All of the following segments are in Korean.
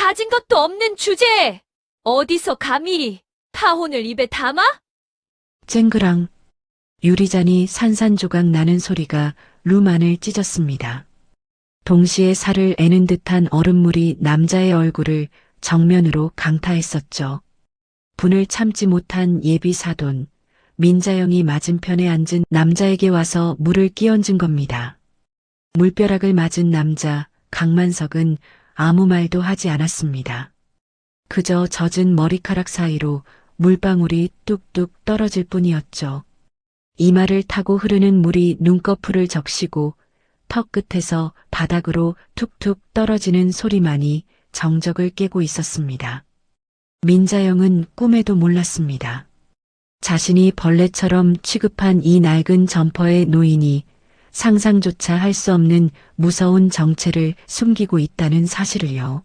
가진 것도 없는 주제에 어디서 감히 파혼을 입에 담아? 쨍그랑 유리잔이 산산조각 나는 소리가 룸안을 찢었습니다. 동시에 살을 애는 듯한 얼음물이 남자의 얼굴을 정면으로 강타했었죠. 분을 참지 못한 예비 사돈, 민자영이 맞은편에 앉은 남자에게 와서 물을 끼얹은 겁니다. 물벼락을 맞은 남자, 강만석은 아무 말도 하지 않았습니다. 그저 젖은 머리카락 사이로 물방울이 뚝뚝 떨어질 뿐이었죠. 이마를 타고 흐르는 물이 눈꺼풀을 적시고 턱 끝에서 바닥으로 툭툭 떨어지는 소리만이 정적을 깨고 있었습니다. 민자영은 꿈에도 몰랐습니다. 자신이 벌레처럼 취급한 이 낡은 점퍼의 노인이 상상조차 할 수 없는 무서운 정체를 숨기고 있다는 사실을요.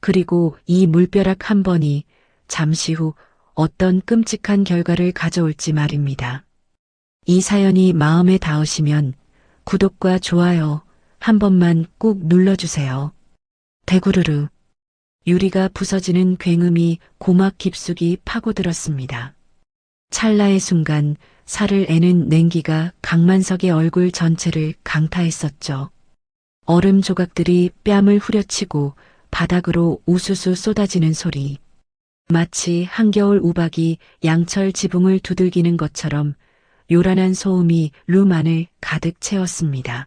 그리고 이 물벼락 한 번이 잠시 후 어떤 끔찍한 결과를 가져올지 말입니다. 이 사연이 마음에 닿으시면 구독과 좋아요 한 번만 꾹 눌러주세요. 대구르르. 유리가 부서지는 굉음이 고막 깊숙이 파고들었습니다. 찰나의 순간 살을 애는 냉기가 강만석의 얼굴 전체를 강타했었죠. 얼음 조각들이 뺨을 후려치고 바닥으로 우수수 쏟아지는 소리. 마치 한겨울 우박이 양철 지붕을 두들기는 것처럼 요란한 소음이 룸 안을 가득 채웠습니다.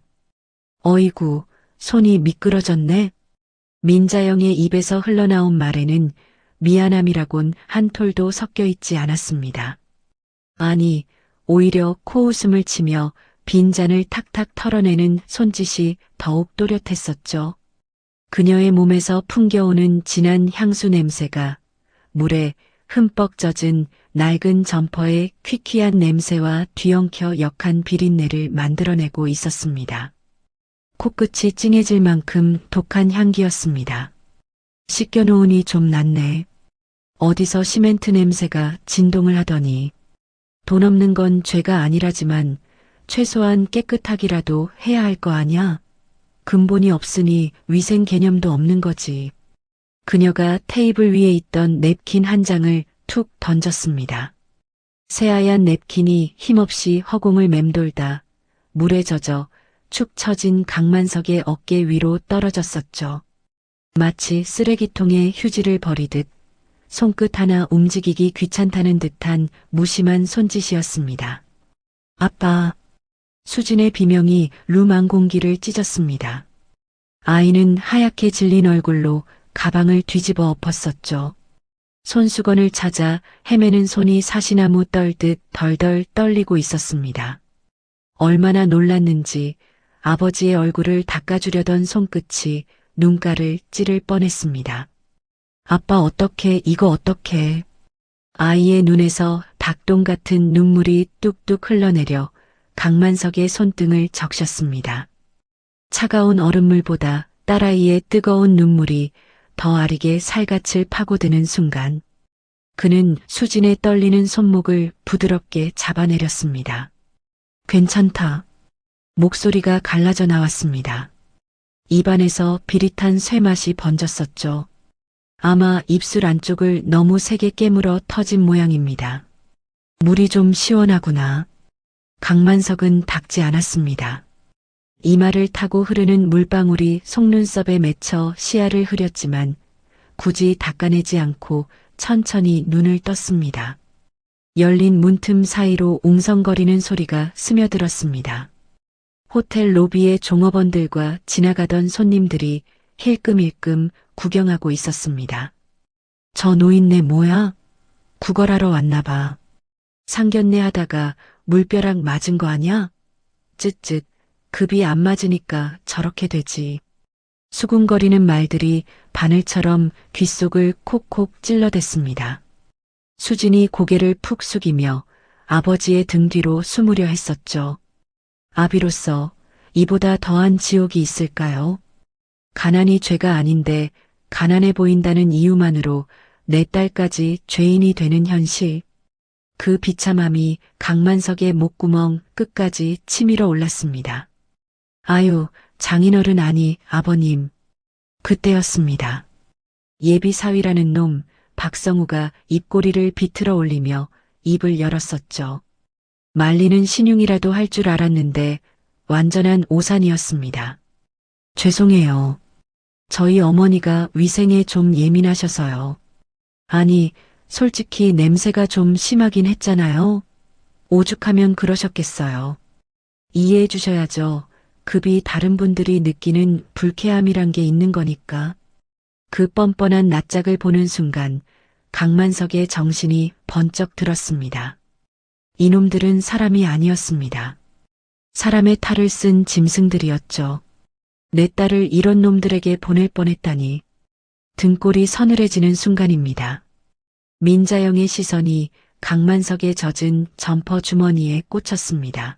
어이구, 손이 미끄러졌네. 민자영의 입에서 흘러나온 말에는 미안함이라곤 한 톨도 섞여 있지 않았습니다. 아니, 오히려 코웃음을 치며 빈잔을 탁탁 털어내는 손짓이 더욱 또렷했었죠. 그녀의 몸에서 풍겨오는 진한 향수 냄새가 물에 흠뻑 젖은 낡은 점퍼의 퀴퀴한 냄새와 뒤엉켜 역한 비린내를 만들어내고 있었습니다. 코끝이 찡해질 만큼 독한 향기였습니다. 씻겨놓으니 좀 낫네. 어디서 시멘트 냄새가 진동을 하더니. 돈 없는 건 죄가 아니라지만 최소한 깨끗하기라도 해야 할 거 아냐? 근본이 없으니 위생 개념도 없는 거지. 그녀가 테이블 위에 있던 냅킨 한 장을 툭 던졌습니다. 새하얀 냅킨이 힘없이 허공을 맴돌다 물에 젖어 축 처진 강만석의 어깨 위로 떨어졌었죠. 마치 쓰레기통에 휴지를 버리듯 손끝 하나 움직이기 귀찮다는 듯한 무심한 손짓이었습니다. 아빠. 수진의 비명이 룸 안 공기를 찢었습니다. 아이는 하얗게 질린 얼굴로 가방을 뒤집어 엎었었죠. 손수건을 찾아 헤매는 손이 사시나무 떨듯 덜덜 떨리고 있었습니다. 얼마나 놀랐는지 아버지의 얼굴을 닦아주려던 손끝이 눈가를 찌를 뻔했습니다. 아빠 어떡해, 이거 어떡해. 아이의 눈에서 닭똥 같은 눈물이 뚝뚝 흘러내려 강만석의 손등을 적셨습니다. 차가운 얼음물보다 딸아이의 뜨거운 눈물이 더 아리게 살갗을 파고드는 순간 그는 수진의 떨리는 손목을 부드럽게 잡아내렸습니다. 괜찮다. 목소리가 갈라져 나왔습니다. 입안에서 비릿한 쇠맛이 번졌었죠. 아마 입술 안쪽을 너무 세게 깨물어 터진 모양입니다. 물이 좀 시원하구나. 강만석은 닦지 않았습니다. 이마를 타고 흐르는 물방울이 속눈썹에 맺혀 시야를 흐렸지만 굳이 닦아내지 않고 천천히 눈을 떴습니다. 열린 문틈 사이로 웅성거리는 소리가 스며들었습니다. 호텔 로비의 종업원들과 지나가던 손님들이 힐끔힐끔 구경하고 있었습니다. 저 노인네 뭐야? 구걸하러 왔나 봐. 상견례 하다가 물벼락 맞은 거 아냐? 쯧쯧. 급이 안 맞으니까 저렇게 되지. 수군거리는 말들이 바늘처럼 귓속을 콕콕 찔러댔습니다. 수진이 고개를 푹 숙이며 아버지의 등 뒤로 숨으려 했었죠. 아비로서 이보다 더한 지옥이 있을까요? 가난이 죄가 아닌데 가난해 보인다는 이유만으로 내 딸까지 죄인이 되는 현실. 그 비참함이 강만석의 목구멍 끝까지 치밀어 올랐습니다. 아유, 장인어른 아니, 아버님. 그때였습니다. 예비사위라는 놈 박성우가 입꼬리를 비틀어 올리며 입을 열었었죠. 말리는 신용이라도 할 줄 알았는데 완전한 오산이었습니다. 죄송해요. 저희 어머니가 위생에 좀 예민하셔서요. 아니, 솔직히 냄새가 좀 심하긴 했잖아요. 오죽하면 그러셨겠어요. 이해해 주셔야죠. 급이 다른 분들이 느끼는 불쾌함이란 게 있는 거니까. 그 뻔뻔한 낯짝을 보는 순간 강만석의 정신이 번쩍 들었습니다. 이놈들은 사람이 아니었습니다. 사람의 탈을 쓴 짐승들이었죠. 내 딸을 이런 놈들에게 보낼 뻔했다니. 등골이 서늘해지는 순간입니다. 민자영의 시선이 강만석의 젖은 점퍼 주머니에 꽂혔습니다.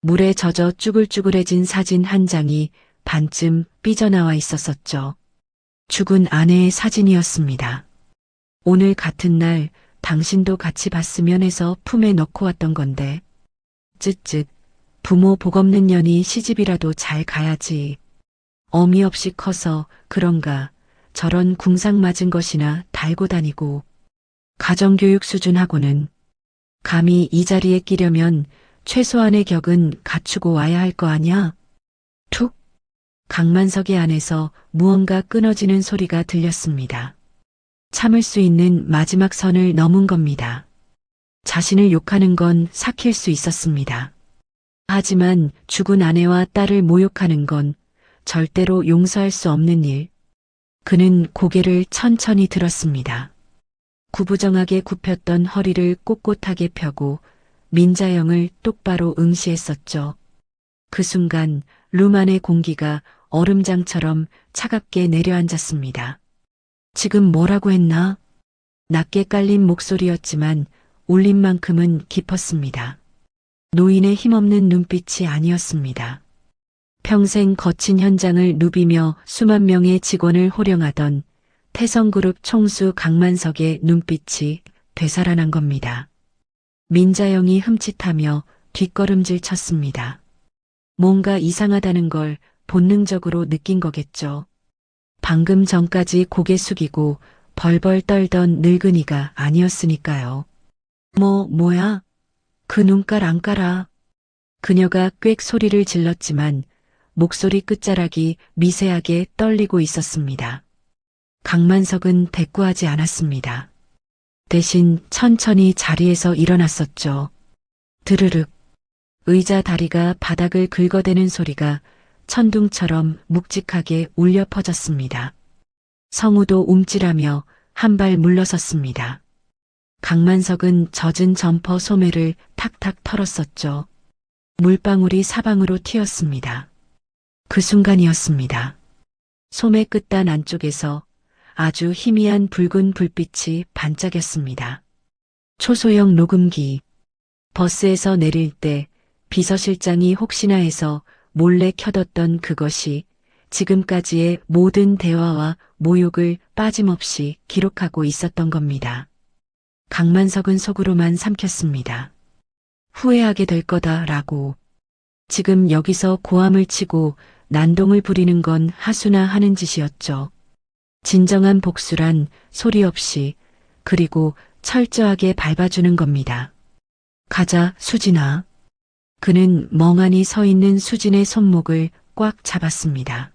물에 젖어 쭈글쭈글해진 사진 한 장이 반쯤 삐져나와 있었었죠. 죽은 아내의 사진이었습니다. 오늘 같은 날 당신도 같이 봤으면 해서 품에 넣고 왔던 건데. 쯧쯧. 부모 복 없는 년이 시집이라도 잘 가야지. 어미 없이 커서 그런가 저런 궁상 맞은 것이나 달고 다니고. 가정교육 수준하고는 감히 이 자리에 끼려면 최소한의 격은 갖추고 와야 할 거 아냐? 툭! 강만석의 안에서 무언가 끊어지는 소리가 들렸습니다. 참을 수 있는 마지막 선을 넘은 겁니다. 자신을 욕하는 건 삭힐 수 있었습니다. 하지만 죽은 아내와 딸을 모욕하는 건 절대로 용서할 수 없는 일. 그는 고개를 천천히 들었습니다. 구부정하게 굽혔던 허리를 꼿꼿하게 펴고 민자영을 똑바로 응시했었죠. 그 순간 룸 안의 공기가 얼음장처럼 차갑게 내려앉았습니다. 지금 뭐라고 했나? 낮게 깔린 목소리였지만 울림만큼은 깊었습니다. 노인의 힘없는 눈빛이 아니었습니다. 평생 거친 현장을 누비며 수만 명의 직원을 호령하던 태성그룹 총수 강만석의 눈빛이 되살아난 겁니다. 민자영이 흠칫하며 뒷걸음질 쳤습니다. 뭔가 이상하다는 걸 본능적으로 느낀 거겠죠. 방금 전까지 고개 숙이고 벌벌 떨던 늙은이가 아니었으니까요. 뭐야? 그 눈깔 안 깔아. 그녀가 꽥 소리를 질렀지만 목소리 끝자락이 미세하게 떨리고 있었습니다. 강만석은 대꾸하지 않았습니다. 대신 천천히 자리에서 일어났었죠. 드르륵. 의자 다리가 바닥을 긁어대는 소리가 천둥처럼 묵직하게 울려 퍼졌습니다. 성우도 움찔하며 한 발 물러섰습니다. 강만석은 젖은 점퍼 소매를 탁탁 털었었죠. 물방울이 사방으로 튀었습니다. 그 순간이었습니다. 소매 끝단 안쪽에서 아주 희미한 붉은 불빛이 반짝였습니다. 초소형 녹음기. 버스에서 내릴 때 비서실장이 혹시나 해서 몰래 켜뒀던 그것이 지금까지의 모든 대화와 모욕을 빠짐없이 기록하고 있었던 겁니다. 강만석은 속으로만 삼켰습니다. 후회하게 될 거다라고. 지금 여기서 고함을 치고 난동을 부리는 건 하수나 하는 짓이었죠. 진정한 복수란 소리 없이 그리고 철저하게 밟아주는 겁니다. 가자, 수진아. 그는 멍하니 서 있는 수진의 손목을 꽉 잡았습니다.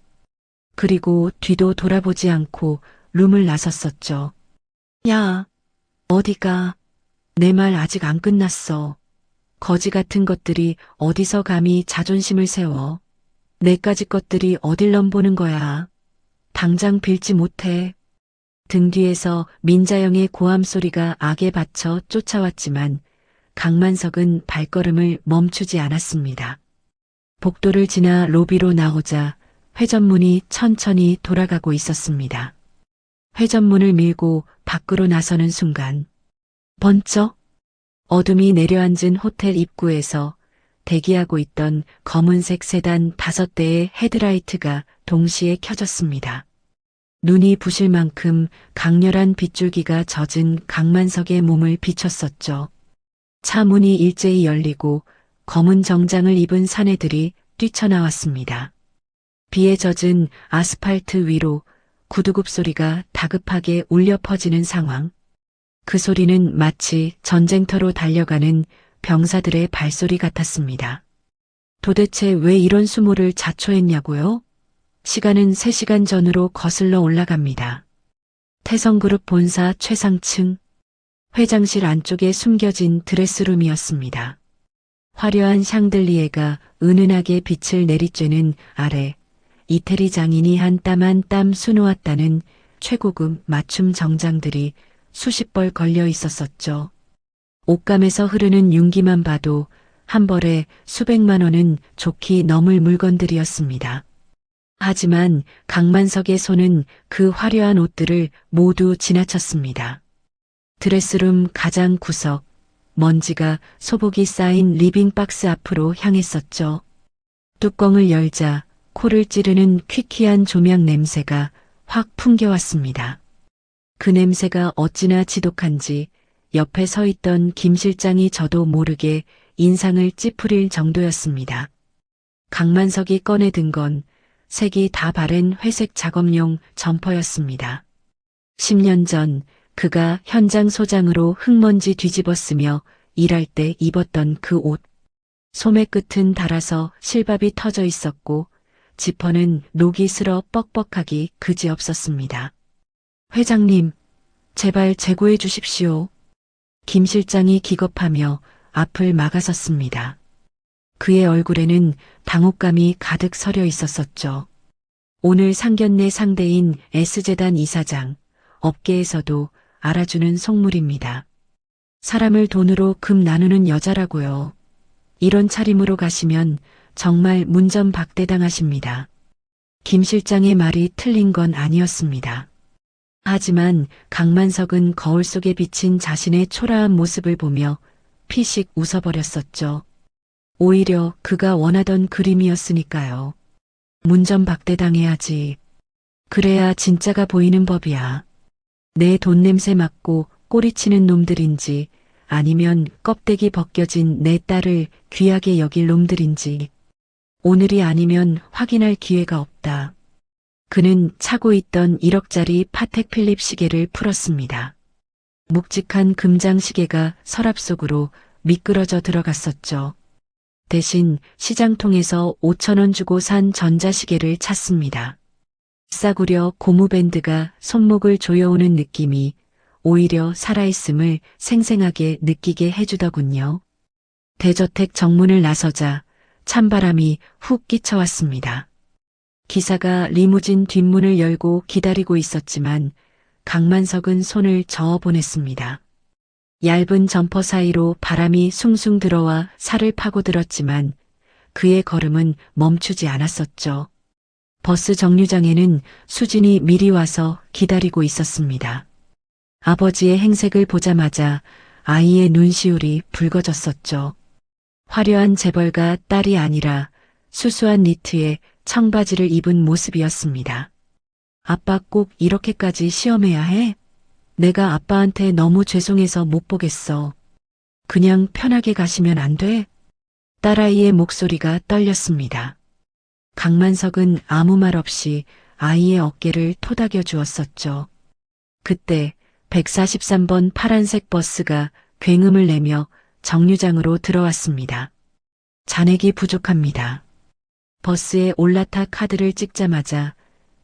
그리고 뒤도 돌아보지 않고 룸을 나섰었죠. 야, 어디가? 내 말 아직 안 끝났어. 거지 같은 것들이 어디서 감히 자존심을 세워. 내까지 것들이 어딜 넘보는 거야. 당장 빌지 못해. 등 뒤에서 민자영의 고함 소리가 악에 받쳐 쫓아왔지만 강만석은 발걸음을 멈추지 않았습니다. 복도를 지나 로비로 나오자 회전문이 천천히 돌아가고 있었습니다. 회전문을 밀고 밖으로 나서는 순간 번쩍 어둠이 내려앉은 호텔 입구에서 대기하고 있던 검은색 세단 5대의 헤드라이트가 동시에 켜졌습니다. 눈이 부실 만큼 강렬한 빗줄기가 젖은 강만석의 몸을 비췄었죠. 차 문이 일제히 열리고 검은 정장을 입은 사내들이 뛰쳐나왔습니다. 비에 젖은 아스팔트 위로 구두굽 소리가 다급하게 울려 퍼지는 상황. 그 소리는 마치 전쟁터로 달려가는 병사들의 발소리 같았습니다. 도대체 왜 이런 수모를 자초했냐고요? 시간은 3시간 전으로 거슬러 올라갑니다. 태성그룹 본사 최상층 회장실 안쪽에 숨겨진 드레스룸이었습니다. 화려한 샹들리에가 은은하게 빛을 내리쬐는 아래 이태리 장인이 한 땀 한 땀 수놓았다는 최고급 맞춤 정장들이 수십 벌 걸려 있었었죠. 옷감에서 흐르는 윤기만 봐도 한 벌에 수백만 원은 좋게 넘을 물건들이었습니다. 하지만 강만석의 손은 그 화려한 옷들을 모두 지나쳤습니다. 드레스룸 가장 구석, 먼지가 소복이 쌓인 리빙박스 앞으로 향했었죠. 뚜껑을 열자 코를 찌르는 퀴퀴한 조명 냄새가 확 풍겨왔습니다. 그 냄새가 어찌나 지독한지 옆에 서 있던 김 실장이 저도 모르게 인상을 찌푸릴 정도였습니다. 강만석이 꺼내든 건 색이 다 바랜 회색 작업용 점퍼였습니다. 10년 전 그가 현장 소장으로 흙먼지 뒤집었으며 일할 때 입었던 그 옷. 소매 끝은 닳아서 실밥이 터져 있었고 지퍼는 녹이 슬어 뻑뻑하기 그지없었습니다. 회장님, 제발 재고해 주십시오. 김 실장이 기겁하며 앞을 막아섰습니다. 그의 얼굴에는 당혹감이 가득 서려 있었었죠. 오늘 상견례 상대인 S재단 이사장, 업계에서도 알아주는 속물입니다. 사람을 돈으로 금 나누는 여자라고요. 이런 차림으로 가시면 정말 문전박대당하십니다. 김 실장의 말이 틀린 건 아니었습니다. 하지만 강만석은 거울 속에 비친 자신의 초라한 모습을 보며 피식 웃어버렸었죠. 오히려 그가 원하던 그림이었으니까요. 문전박대당해야지. 그래야 진짜가 보이는 법이야. 내 돈 냄새 맡고 꼬리치는 놈들인지 아니면 껍데기 벗겨진 내 딸을 귀하게 여길 놈들인지 오늘이 아니면 확인할 기회가 없다. 그는 차고 있던 1억짜리 파텍 필립 시계를 풀었습니다. 묵직한 금장 시계가 서랍 속으로 미끄러져 들어갔었죠. 대신 시장통에서 5,000원 주고 산 전자시계를 찾습니다. 싸구려 고무밴드가 손목을 조여오는 느낌이 오히려 살아있음을 생생하게 느끼게 해주더군요. 대저택 정문을 나서자 찬바람이 훅 끼쳐왔습니다. 기사가 리무진 뒷문을 열고 기다리고 있었지만 강만석은 손을 저어 보냈습니다. 얇은 점퍼 사이로 바람이 숭숭 들어와 살을 파고들었지만 그의 걸음은 멈추지 않았었죠. 버스 정류장에는 수진이 미리 와서 기다리고 있었습니다. 아버지의 행색을 보자마자 아이의 눈시울이 붉어졌었죠. 화려한 재벌가 딸이 아니라 수수한 니트에 청바지를 입은 모습이었습니다. 아빠 꼭 이렇게까지 시험해야 해? 내가 아빠한테 너무 죄송해서 못 보겠어. 그냥 편하게 가시면 안 돼? 딸아이의 목소리가 떨렸습니다. 강만석은 아무 말 없이 아이의 어깨를 토닥여 주었었죠. 그때 143번 파란색 버스가 굉음을 내며 정류장으로 들어왔습니다. 잔액이 부족합니다. 버스에 올라타 카드를 찍자마자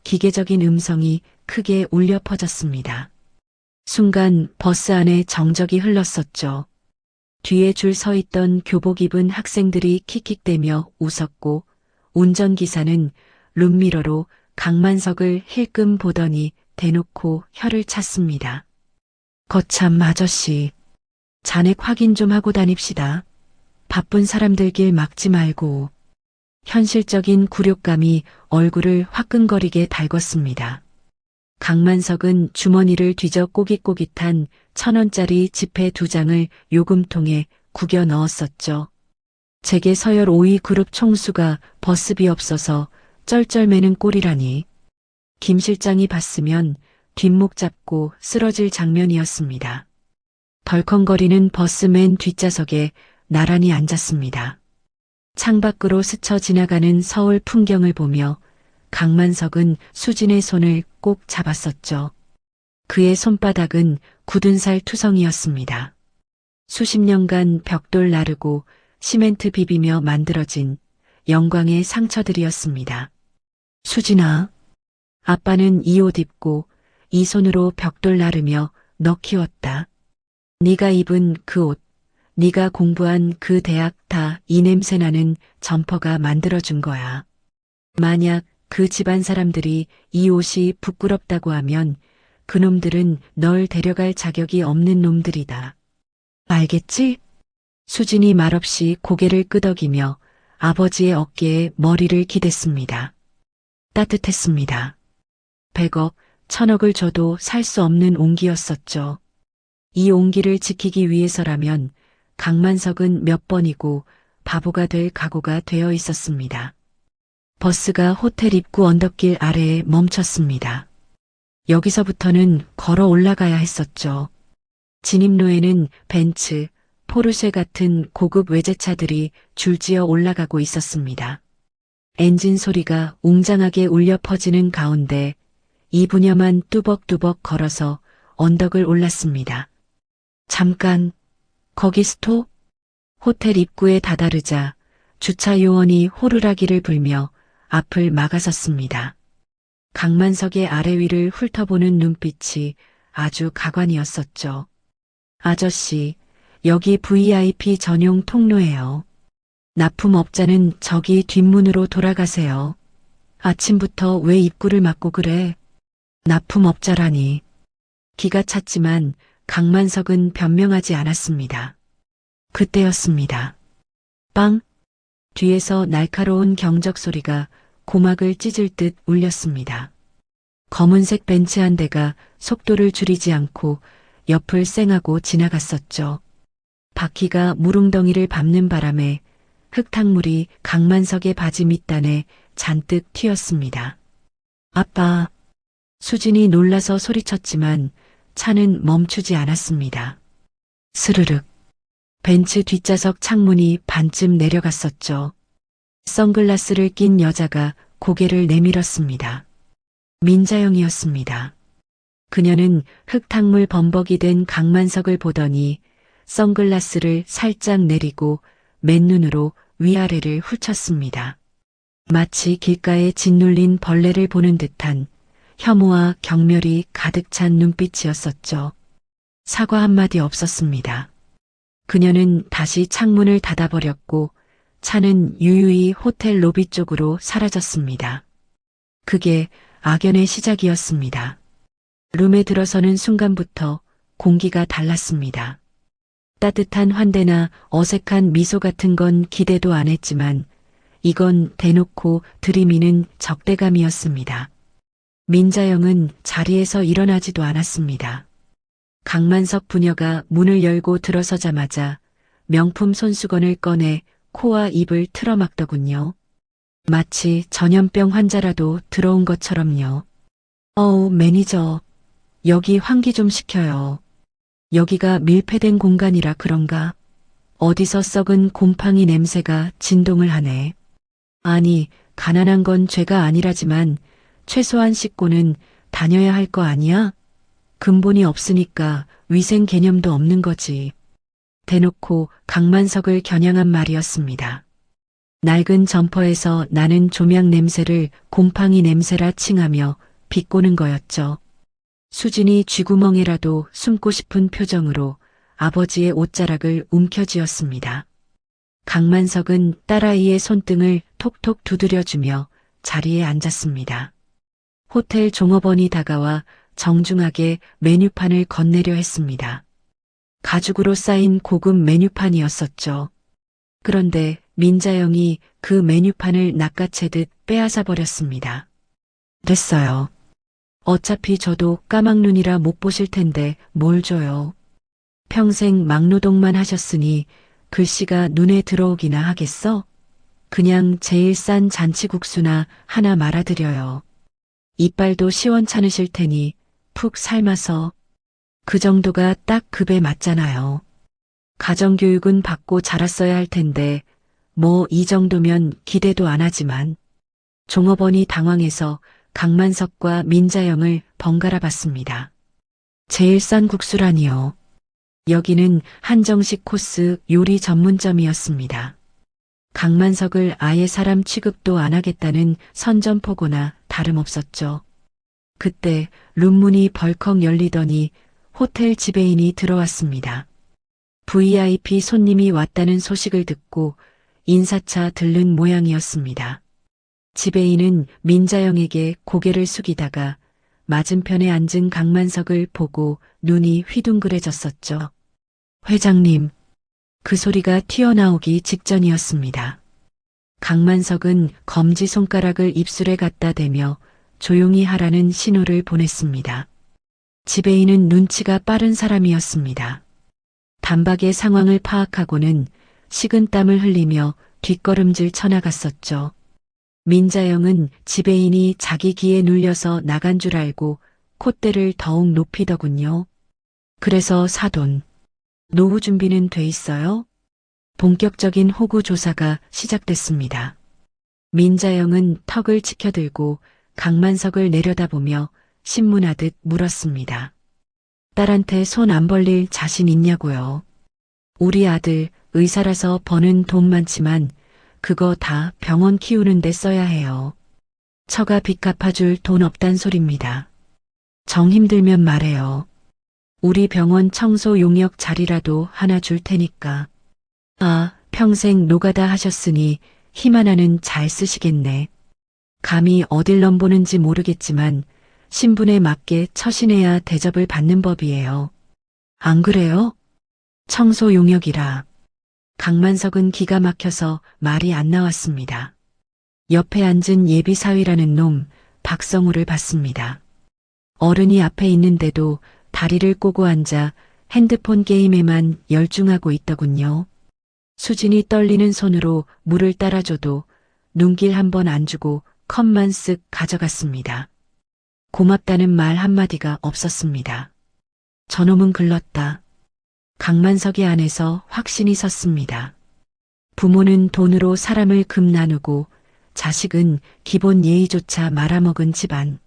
기계적인 음성이 크게 울려 퍼졌습니다. 순간 버스 안에 정적이 흘렀었죠. 뒤에 줄 서 있던 교복 입은 학생들이 킥킥대며 웃었고 운전기사는 룸미러로 강만석을 힐끔 보더니 대놓고 혀를 찼습니다. 거참 아저씨, 잔액 확인 좀 하고 다닙시다. 바쁜 사람들 길 막지 말고. 현실적인 굴욕감이 얼굴을 화끈거리게 달궜습니다. 강만석은 주머니를 뒤져 꼬깃꼬깃한 1,000원짜리 지폐 2장을 요금통에 구겨 넣었었죠. 제게 서열 5위 그룹 총수가 버스비 없어서 쩔쩔매는 꼴이라니. 김 실장이 봤으면 뒷목 잡고 쓰러질 장면이었습니다. 덜컹거리는 버스 맨 뒷좌석에 나란히 앉았습니다. 창밖으로 스쳐 지나가는 서울 풍경을 보며 강만석은 수진의 손을 꼭 잡았었죠. 그의 손바닥은 굳은 살 투성이었습니다. 수십 년간 벽돌 나르고 시멘트 비비며 만들어진 영광의 상처들이었습니다. 수진아, 아빠는 이 옷 입고 이 손으로 벽돌 나르며 너 키웠다. 네가 입은 그 옷, 네가 공부한 그 대학 다 이 냄새나는 점퍼가 만들어준 거야. 만약 그 집안 사람들이 이 옷이 부끄럽다고 하면 그놈들은 널 데려갈 자격이 없는 놈들이다. 알겠지? 수진이 말없이 고개를 끄덕이며 아버지의 어깨에 머리를 기댔습니다. 따뜻했습니다. 100억, 1000억을 줘도 살 수 없는 온기였었죠. 이 온기를 지키기 위해서라면 강만석은 몇 번이고 바보가 될 각오가 되어 있었습니다. 버스가 호텔 입구 언덕길 아래에 멈췄습니다. 여기서부터는 걸어 올라가야 했었죠. 진입로에는 벤츠, 포르쉐 같은 고급 외제차들이 줄지어 올라가고 있었습니다. 엔진 소리가 웅장하게 울려 퍼지는 가운데 이분여만 뚜벅뚜벅 걸어서 언덕을 올랐습니다. 잠깐, 거기 스톱? 호텔 입구에 다다르자 주차 요원이 호루라기를 불며 앞을 막아섰습니다. 강만석의 아래 위를 훑어보는 눈빛이 아주 가관이었었죠. 아저씨, 여기 VIP 전용 통로예요. 납품업자는 저기 뒷문으로 돌아가세요. 아침부터 왜 입구를 막고 그래? 납품업자라니. 기가 찼지만 강만석은 변명하지 않았습니다. 그때였습니다. 빵! 뒤에서 날카로운 경적 소리가 고막을 찢을 듯 울렸습니다. 검은색 벤츠 한 대가 속도를 줄이지 않고 옆을 쌩하고 지나갔었죠. 바퀴가 무릉덩이를 밟는 바람에 흙탕물이 강만석의 바지 밑단에 잔뜩 튀었습니다. 아빠! 수진이 놀라서 소리쳤지만 차는 멈추지 않았습니다. 스르륵. 벤츠 뒷좌석 창문이 반쯤 내려갔었죠. 선글라스를 낀 여자가 고개를 내밀었습니다. 민자영이었습니다. 그녀는 흙탕물 범벅이 된 강만석을 보더니 선글라스를 살짝 내리고 맨눈으로 위아래를 훑쳤습니다. 마치 길가에 짓눌린 벌레를 보는 듯한 혐오와 경멸이 가득 찬 눈빛이었었죠. 사과 한마디 없었습니다. 그녀는 다시 창문을 닫아버렸고 차는 유유히 호텔 로비 쪽으로 사라졌습니다. 그게 악연의 시작이었습니다. 룸에 들어서는 순간부터 공기가 달랐습니다. 따뜻한 환대나 어색한 미소 같은 건 기대도 안 했지만 이건 대놓고 들이미는 적대감이었습니다. 민자영은 자리에서 일어나지도 않았습니다. 강만석 부녀가 문을 열고 들어서자마자 명품 손수건을 꺼내 코와 입을 틀어막더군요. 마치 전염병 환자라도 들어온 것처럼요. 어우, 매니저. 여기 환기 좀 시켜요. 여기가 밀폐된 공간이라 그런가? 어디서 썩은 곰팡이 냄새가 진동을 하네. 아니, 가난한 건 죄가 아니라지만 최소한 씻고는 다녀야 할 거 아니야? 근본이 없으니까 위생 개념도 없는 거지. 대놓고 강만석을 겨냥한 말이었습니다. 낡은 점퍼에서 나는 조명 냄새를 곰팡이 냄새라 칭하며 비꼬는 거였죠. 수진이 쥐구멍이라도 숨고 싶은 표정으로 아버지의 옷자락을 움켜쥐었습니다. 강만석은 딸아이의 손등을 톡톡 두드려주며 자리에 앉았습니다. 호텔 종업원이 다가와 정중하게 메뉴판을 건네려 했습니다. 가죽으로 쌓인 고급 메뉴판이었었죠. 그런데 민자영이 그 메뉴판을 낚아채듯 빼앗아 버렸습니다. 됐어요. 어차피 저도 까막눈이라 못 보실 텐데 뭘 줘요. 평생 막노동만 하셨으니 글씨가 눈에 들어오기나 하겠어? 그냥 제일 싼 잔치국수나 하나 말아드려요. 이빨도 시원찮으실 테니 푹 삶아서. 그 정도가 딱 급에 맞잖아요. 가정교육은 받고 자랐어야 할 텐데 뭐 이 정도면 기대도 안 하지만. 종업원이 당황해서 강만석과 민자영을 번갈아 봤습니다. 제일 싼 국수라니요. 여기는 한정식 코스 요리 전문점이었습니다. 강만석을 아예 사람 취급도 안 하겠다는 선전포고나 다름없었죠. 그때 룸문이 벌컥 열리더니 호텔 지배인이 들어왔습니다. VIP 손님이 왔다는 소식을 듣고 인사차 들른 모양이었습니다. 지배인은 민자영에게 고개를 숙이다가 맞은편에 앉은 강만석을 보고 눈이 휘둥그레졌었죠. 회장님, 그 소리가 튀어나오기 직전이었습니다. 강만석은 검지손가락을 입술에 갖다 대며 조용히 하라는 신호를 보냈습니다. 지배인은 눈치가 빠른 사람이었습니다. 단박에 상황을 파악하고는 식은땀을 흘리며 뒷걸음질 쳐나갔었죠. 민자영은 지배인이 자기 기에 눌려서 나간 줄 알고 콧대를 더욱 높이더군요. 그래서 사돈, 노후 준비는 돼 있어요? 본격적인 호구 조사가 시작됐습니다. 민자영은 턱을 치켜들고 강만석을 내려다보며 신문하듯 물었습니다. 딸한테 손 안 벌릴 자신 있냐고요. 우리 아들 의사라서 버는 돈 많지만 그거 다 병원 키우는데 써야 해요. 처가 빚 갚아줄 돈 없단 소립니다. 정 힘들면 말해요. 우리 병원 청소 용역 자리라도 하나 줄 테니까. 아, 평생 노가다 하셨으니 힘 하나는 잘 쓰시겠네. 감히 어딜 넘보는지 모르겠지만 신분에 맞게 처신해야 대접을 받는 법이에요. 안 그래요? 청소 용역이라. 강만석은 기가 막혀서 말이 안 나왔습니다. 옆에 앉은 예비사위라는 놈 박성우를 봤습니다. 어른이 앞에 있는데도 다리를 꼬고 앉아 핸드폰 게임에만 열중하고 있더군요. 수진이 떨리는 손으로 물을 따라줘도 눈길 한 번 안 주고 컵만 쓱 가져갔습니다. 고맙다는 말 한마디가 없었습니다. 저놈은 글렀다. 강만석의 안에서 확신이 섰습니다. 부모는 돈으로 사람을 금 나누고 자식은 기본 예의조차 말아먹은 집안.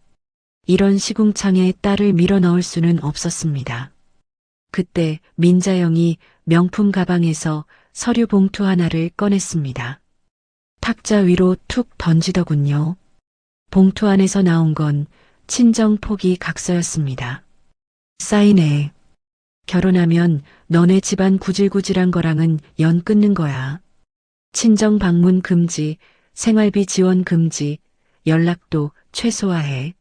이런 시궁창에 딸을 밀어넣을 수는 없었습니다. 그때 민자영이 명품 가방에서 서류 봉투 하나를 꺼냈습니다. 탁자 위로 툭 던지더군요. 봉투 안에서 나온 건 친정 포기 각서였습니다. 사인해. 결혼하면 너네 집안 구질구질한 거랑은 연 끊는 거야. 친정 방문 금지, 생활비 지원 금지, 연락도 최소화해.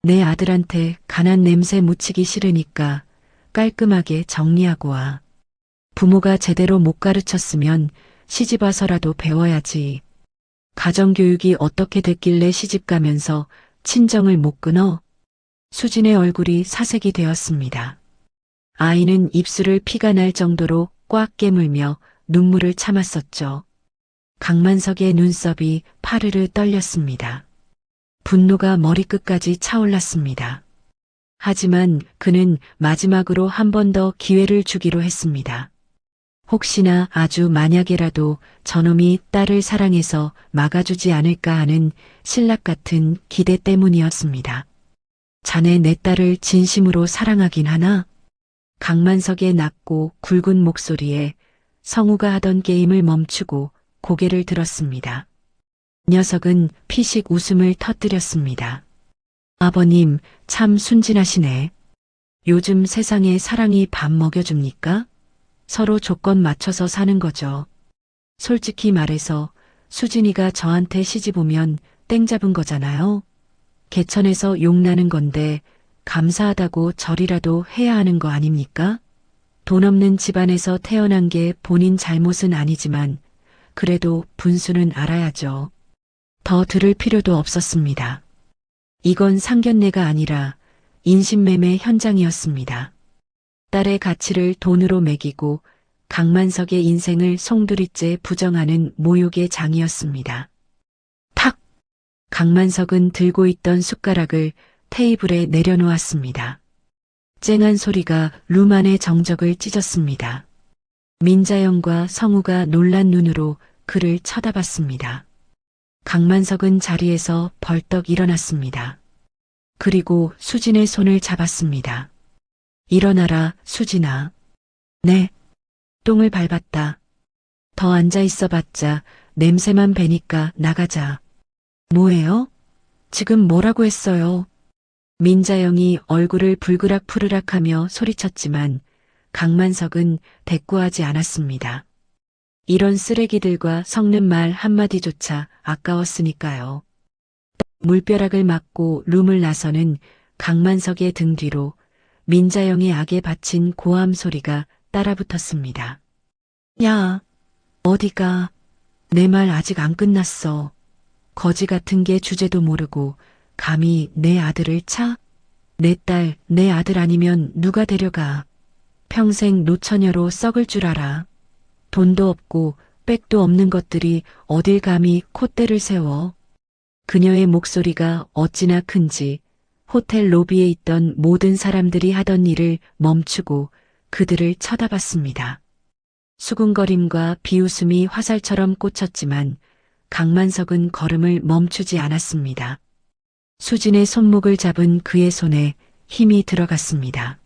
내 아들한테 가난 냄새 묻히기 싫으니까 깔끔하게 정리하고 와. 부모가 제대로 못 가르쳤으면 시집 와서라도 배워야지. 가정교육이 어떻게 됐길래 시집 가면서 친정을 못 끊어? 수진의 얼굴이 사색이 되었습니다. 아이는 입술을 피가 날 정도로 꽉 깨물며 눈물을 참았었죠. 강만석의 눈썹이 파르르 떨렸습니다. 분노가 머리끝까지 차올랐습니다. 하지만 그는 마지막으로 한 번 더 기회를 주기로 했습니다. 혹시나 아주 만약에라도 저놈이 딸을 사랑해서 막아주지 않을까 하는 신락 같은 기대 때문이었습니다. 자네 내 딸을 진심으로 사랑하긴 하나? 강만석의 낮고 굵은 목소리에 성우가 하던 게임을 멈추고 고개를 들었습니다. 녀석은 피식 웃음을 터뜨렸습니다. 아버님 참 순진하시네. 요즘 세상에 사랑이 밥 먹여줍니까? 서로 조건 맞춰서 사는 거죠. 솔직히 말해서 수진이가 저한테 시집 오면 땡 잡은 거잖아요. 개천에서 욕나는 건데 감사하다고 절이라도 해야 하는 거 아닙니까? 돈 없는 집안에서 태어난 게 본인 잘못은 아니지만 그래도 분수는 알아야죠. 더 들을 필요도 없었습니다. 이건 상견례가 아니라 인신매매 현장이었습니다. 딸의 가치를 돈으로 매기고 강만석의 인생을 송두리째 부정하는 모욕의 장이었습니다. 탁! 강만석은 들고 있던 숟가락을 테이블에 내려놓았습니다. 쨍한 소리가 룸 안의 정적을 찢었습니다. 민자영과 성우가 놀란 눈으로 그를 쳐다봤습니다. 강만석은 자리에서 벌떡 일어났습니다. 그리고 수진의 손을 잡았습니다. 일어나라, 수진아. 네. 똥을 밟았다. 더 앉아 있어봤자 냄새만 배니까 나가자. 뭐예요? 지금 뭐라고 했어요? 민자영이 얼굴을 불그락푸르락하며 소리쳤지만 강만석은 대꾸하지 않았습니다. 이런 쓰레기들과 섞는 말 한마디조차 아까웠으니까요. 물벼락을 맞고 룸을 나서는 강만석의 등 뒤로 민자영의 악에 바친 고함 소리가 따라붙었습니다. 야, 어디가? 내 말 아직 안 끝났어. 거지 같은 게 주제도 모르고 감히 내 아들을 차? 내 딸, 내 아들 아니면 누가 데려가? 평생 노처녀로 썩을 줄 알아. 돈도 없고 백도 없는 것들이 어딜 감히 콧대를 세워. 그녀의 목소리가 어찌나 큰지 호텔 로비에 있던 모든 사람들이 하던 일을 멈추고 그들을 쳐다봤습니다. 수군거림과 비웃음이 화살처럼 꽂혔지만 강만석은 걸음을 멈추지 않았습니다. 수진의 손목을 잡은 그의 손에 힘이 들어갔습니다.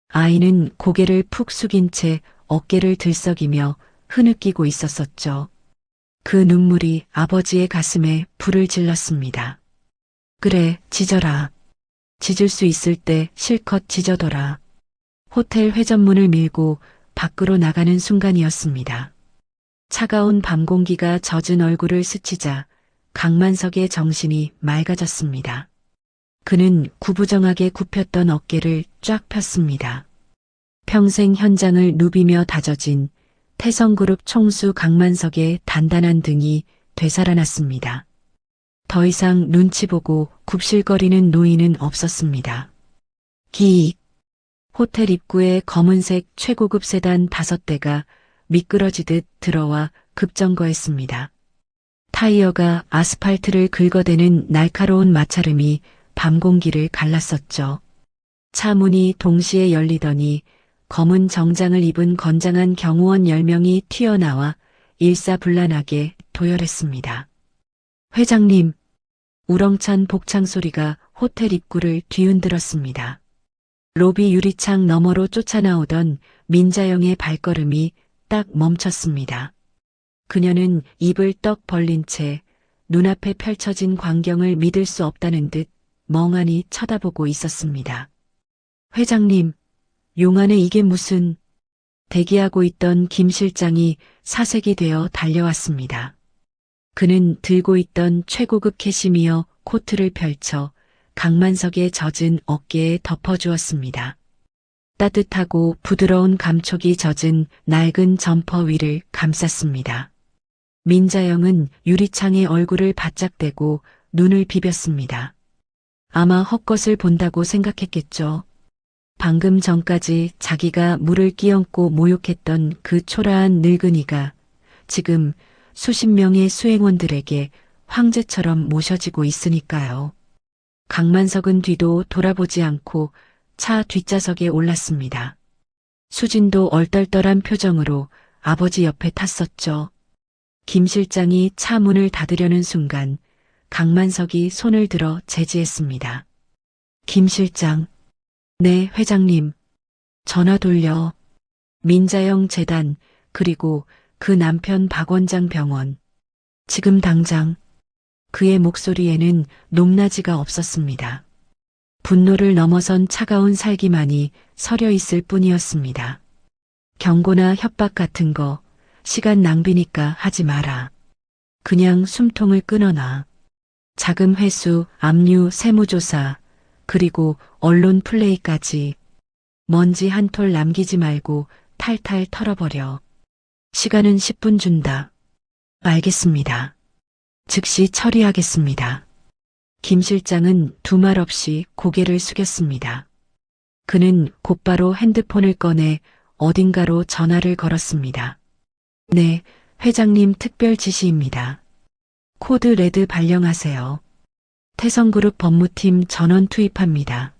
아이는 고개를 푹 숙인 채 어깨를 들썩이며 흐느끼고 있었었죠. 그 눈물이 아버지의 가슴에 불을 질렀습니다. 그래, 짖어라. 짖을 수 있을 때 실컷 짖어둬라. 호텔 회전문을 밀고 밖으로 나가는 순간이었습니다. 차가운 밤 공기가 젖은 얼굴을 스치자 강만석의 정신이 맑아졌습니다. 그는 구부정하게 굽혔던 어깨를 쫙 폈습니다. 평생 현장을 누비며 다져진 태성그룹 총수 강만석의 단단한 등이 되살아났습니다. 더 이상 눈치 보고 굽실거리는 노인은 없었습니다. 기익. 호텔 입구에 검은색 최고급 세단 5대가 미끄러지듯 들어와 급정거했습니다. 타이어가 아스팔트를 긁어대는 날카로운 마찰음이 밤 공기를 갈랐었죠. 차 문이 동시에 열리더니 검은 정장을 입은 건장한 경호원 10명이 튀어나와 일사불란하게 도열했습니다. 회장님, 우렁찬 복창 소리가 호텔 입구를 뒤흔들었습니다. 로비 유리창 너머로 쫓아나오던 민자영의 발걸음이 딱 멈췄습니다. 그녀는 입을 떡 벌린 채 눈앞에 펼쳐진 광경을 믿을 수 없다는 듯 멍하니 쳐다보고 있었습니다. 회장님, 용안에 이게 무슨... 대기하고 있던 김 실장이 사색이 되어 달려왔습니다. 그는 들고 있던 최고급 캐시미어 코트를 펼쳐 강만석의 젖은 어깨에 덮어주었습니다. 따뜻하고 부드러운 감촉이 젖은 낡은 점퍼 위를 감쌌습니다. 민자영은 유리창에 얼굴을 바짝 대고 눈을 비볐습니다. 아마 헛것을 본다고 생각했겠죠. 방금 전까지 자기가 물을 끼얹고 모욕했던 그 초라한 늙은이가 지금 수십 명의 수행원들에게 황제처럼 모셔지고 있으니까요. 강만석은 뒤도 돌아보지 않고 차 뒷좌석에 올랐습니다. 수진도 얼떨떨한 표정으로 아버지 옆에 탔었죠. 김 실장이 차 문을 닫으려는 순간 강만석이 손을 들어 제지했습니다. 김 실장. 네, 회장님. 전화 돌려. 민자영 재단 그리고 그 남편 박 원장 병원. 지금 당장. 그의 목소리에는 높낮이가 없었습니다. 분노를 넘어선 차가운 살기만이 서려 있을 뿐이었습니다. 경고나 협박 같은 거 시간 낭비니까 하지 마라. 그냥 숨통을 끊어놔. 자금 회수, 압류, 세무조사, 그리고 언론 플레이까지 먼지 한 톨 남기지 말고 탈탈 털어버려. 시간은 10분 준다. 알겠습니다. 즉시 처리하겠습니다. 김 실장은 두말 없이 고개를 숙였습니다. 그는 곧바로 핸드폰을 꺼내 어딘가로 전화를 걸었습니다. 네, 회장님 특별 지시입니다. 코드 레드 발령하세요. 태성그룹 법무팀 전원 투입합니다.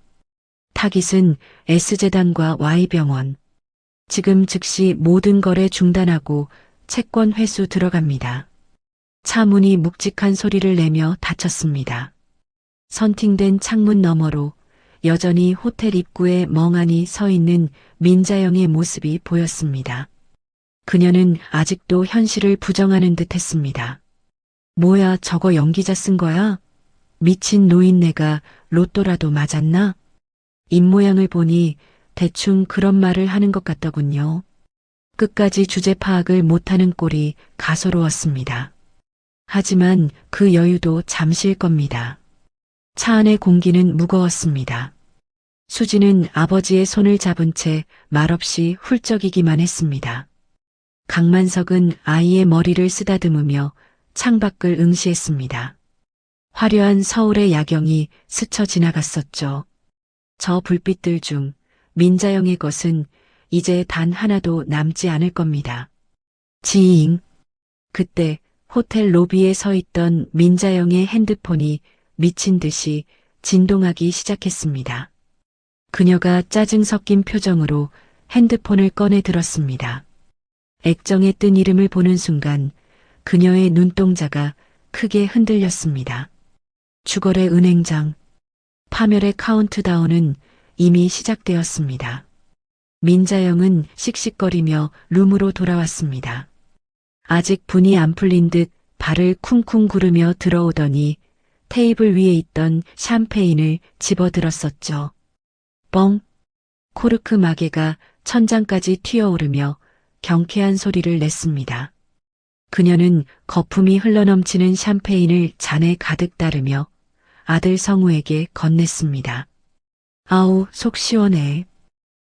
타깃은 S재단과 Y병원. 지금 즉시 모든 거래 중단하고 채권 회수 들어갑니다. 차 문이 묵직한 소리를 내며 닫혔습니다. 선팅된 창문 너머로 여전히 호텔 입구에 멍하니 서 있는 민자영의 모습이 보였습니다. 그녀는 아직도 현실을 부정하는 듯 했습니다. 뭐야, 저거 연기자 쓴 거야? 미친 노인네가 로또라도 맞았나? 입모양을 보니 대충 그런 말을 하는 것 같더군요. 끝까지 주제 파악을 못하는 꼴이 가소로웠습니다. 하지만 그 여유도 잠시일 겁니다. 차 안의 공기는 무거웠습니다. 수지는 아버지의 손을 잡은 채 말없이 훌쩍이기만 했습니다. 강만석은 아이의 머리를 쓰다듬으며 창밖을 응시했습니다. 화려한 서울의 야경이 스쳐 지나갔었죠. 저 불빛들 중 민자영의 것은 이제 단 하나도 남지 않을 겁니다. 지잉. 그때 호텔 로비에 서 있던 민자영의 핸드폰이 미친 듯이 진동하기 시작했습니다. 그녀가 짜증 섞인 표정으로 핸드폰을 꺼내 들었습니다. 액정에 뜬 이름을 보는 순간 그녀의 눈동자가 크게 흔들렸습니다. 주거래 은행장. 파멸의 카운트다운은 이미 시작되었습니다. 민자영은 씩씩거리며 룸으로 돌아왔습니다. 아직 분이 안 풀린 듯 발을 쿵쿵 구르며 들어오더니 테이블 위에 있던 샴페인을 집어들었었죠. 뻥! 코르크 마개가 천장까지 튀어오르며 경쾌한 소리를 냈습니다. 그녀는 거품이 흘러넘치는 샴페인을 잔에 가득 따르며 아들 성우에게 건넸습니다. 아우, 속 시원해.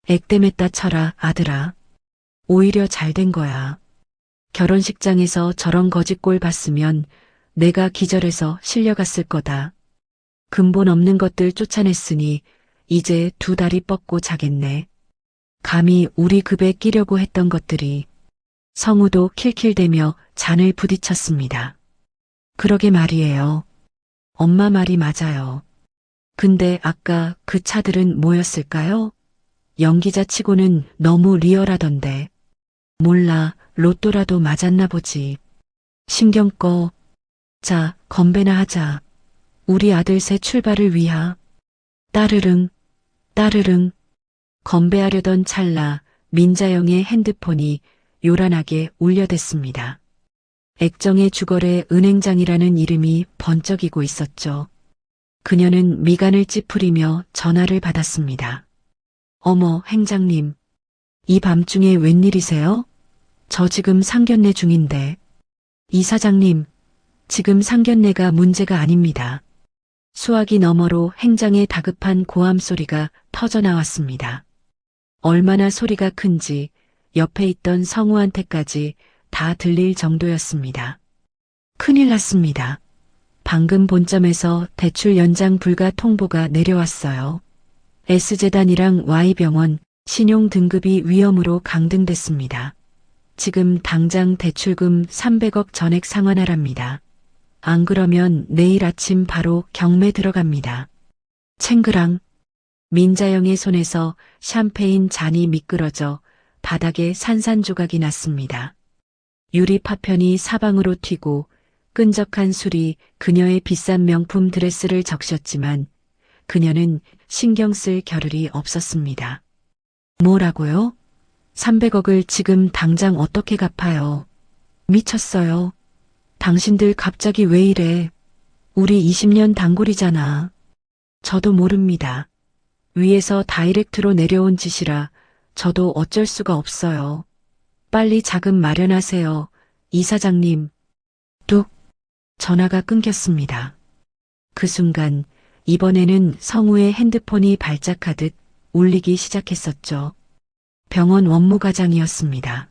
액땜했다 쳐라, 아들아. 오히려 잘 된 거야. 결혼식장에서 저런 거짓꼴 봤으면 내가 기절해서 실려갔을 거다. 근본 없는 것들 쫓아냈으니 이제 두 다리 뻗고 자겠네. 감히 우리 급에 끼려고 했던 것들이. 성우도 킬킬대며 잔을 부딪혔습니다. 그러게 말이에요. 엄마 말이 맞아요. 근데 아까 그 차들은 뭐였을까요? 연기자 치고는 너무 리얼하던데. 몰라, 로또라도 맞았나 보지. 신경 꺼. 자, 건배나 하자. 우리 아들 새 출발을 위하. 따르릉, 따르릉. 건배하려던 찰나 민자영의 핸드폰이 요란하게 울려댔습니다. 액정의 주거래 은행장이라는 이름이 번쩍이고 있었죠. 그녀는 미간을 찌푸리며 전화를 받았습니다. 어머, 행장님. 이 밤중에 웬일이세요? 저 지금 상견례 중인데. 이사장님, 지금 상견례가 문제가 아닙니다. 수화기 너머로 행장의 다급한 고함 소리가 터져나왔습니다. 얼마나 소리가 큰지 옆에 있던 성우한테까지 다 들릴 정도였습니다. 큰일 났습니다. 방금 본점에서 대출 연장 불가 통보가 내려왔어요. S재단이랑 Y병원 신용 등급이 위험으로 강등됐습니다. 지금 당장 대출금 300억 전액 상환하랍니다. 안 그러면 내일 아침 바로 경매 들어갑니다. 챙그랑. 민자영의 손에서 샴페인 잔이 미끄러져 바닥에 산산조각이 났습니다. 유리 파편이 사방으로 튀고 끈적한 술이 그녀의 비싼 명품 드레스를 적셨지만 그녀는 신경 쓸 겨를이 없었습니다. 뭐라고요? 300억을 지금 당장 어떻게 갚아요? 미쳤어요. 당신들 갑자기 왜 이래? 우리 20년 단골이잖아. 저도 모릅니다. 위에서 다이렉트로 내려온 지시라 저도 어쩔 수가 없어요. 빨리 자금 마련하세요. 이사장님. 뚝. 전화가 끊겼습니다. 그 순간 이번에는 성우의 핸드폰이 발작하듯 울리기 시작했었죠. 병원 원무과장이었습니다.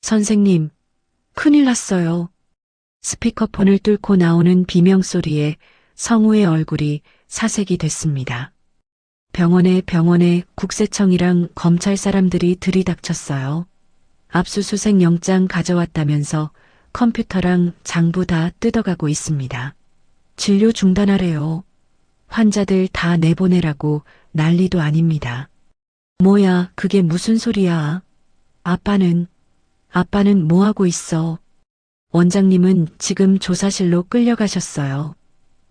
선생님, 큰일 났어요. 스피커폰을 뚫고 나오는 비명소리에 성우의 얼굴이 사색이 됐습니다. 병원에 국세청이랑 검찰 사람들이 들이닥쳤어요. 압수수색 영장 가져왔다면서 컴퓨터랑 장부 다 뜯어가고 있습니다. 진료 중단하래요. 환자들 다 내보내라고 난리도 아닙니다. 뭐야, 그게 무슨 소리야? 아빠는 뭐하고 있어? 원장님은 지금 조사실로 끌려가셨어요.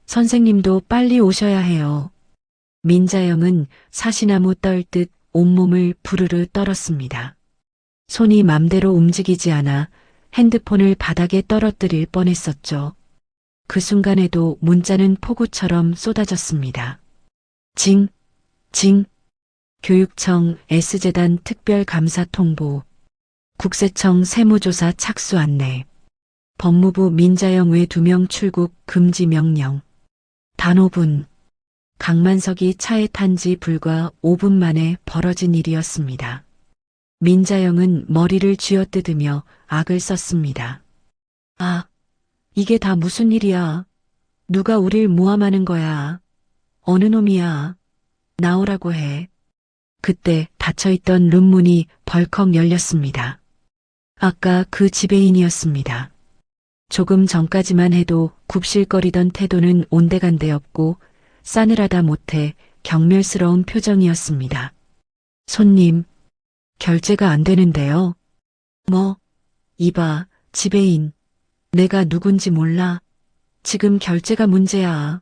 선생님도 빨리 오셔야 해요. 민자영은 사시나무 떨듯 온몸을 부르르 떨었습니다. 손이 맘대로 움직이지 않아 핸드폰을 바닥에 떨어뜨릴 뻔했었죠. 그 순간에도 문자는 폭우처럼 쏟아졌습니다. 징, 징, 교육청 S재단 특별감사 통보, 국세청 세무조사 착수 안내, 법무부 민자영 외 2명 출국 금지 명령, 단 5분, 강만석이 차에 탄 지 불과 5분 만에 벌어진 일이었습니다. 민자영은 머리를 쥐어뜯으며 악을 썼습니다. 아, 이게 다 무슨 일이야? 누가 우릴 모함하는 거야? 어느 놈이야? 나오라고 해. 그때 닫혀있던 룸문이 벌컥 열렸습니다. 아까 그 지배인이었습니다. 조금 전까지만 해도 굽실거리던 태도는 온데간데없고 싸늘하다 못해 경멸스러운 표정이었습니다. 손님, 결제가 안 되는데요. 뭐, 이봐, 지배인. 내가 누군지 몰라. 지금 결제가 문제야.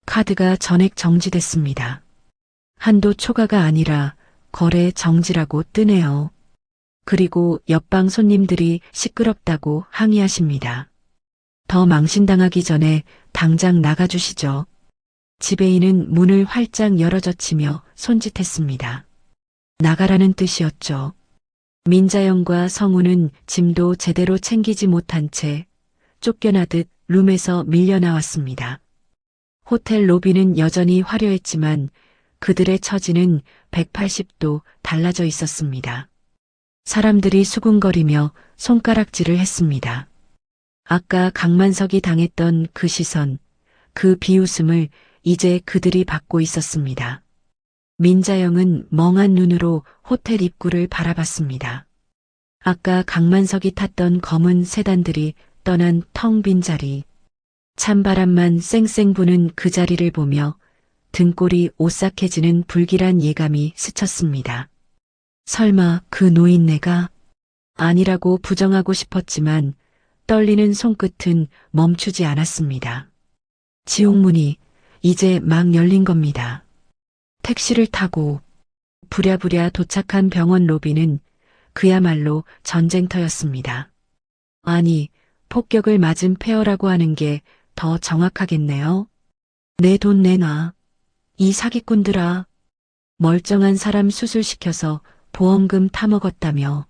카드가 전액 정지됐습니다. 한도 초과가 아니라 거래 정지라고 뜨네요. 그리고 옆방 손님들이 시끄럽다고 항의하십니다. 더 망신당하기 전에 당장 나가주시죠. 지배인은 문을 활짝 열어젖히며 손짓했습니다. 나가라는 뜻이었죠. 민자영과 성우는 짐도 제대로 챙기지 못한 채 쫓겨나듯 룸에서 밀려나왔습니다. 호텔 로비는 여전히 화려했지만 그들의 처지는 180도 달라져 있었습니다. 사람들이 수군거리며 손가락질을 했습니다. 아까 강만석이 당했던 그 시선, 그 비웃음을 이제 그들이 받고 있었습니다. 민자영은 멍한 눈으로 호텔 입구를 바라봤습니다. 아까 강만석이 탔던 검은 세단들이 떠난 텅 빈 자리, 찬바람만 쌩쌩 부는 그 자리를 보며 등골이 오싹해지는 불길한 예감이 스쳤습니다. 설마 그 노인네가? 아니라고 부정하고 싶었지만 떨리는 손끝은 멈추지 않았습니다. 지옥문이 이제 막 열린 겁니다. 택시를 타고 부랴부랴 도착한 병원 로비는 그야말로 전쟁터였습니다. 아니, 폭격을 맞은 폐허라고 하는 게 더 정확하겠네요. 내 돈 내놔. 이 사기꾼들아. 멀쩡한 사람 수술시켜서 보험금 타먹었다며.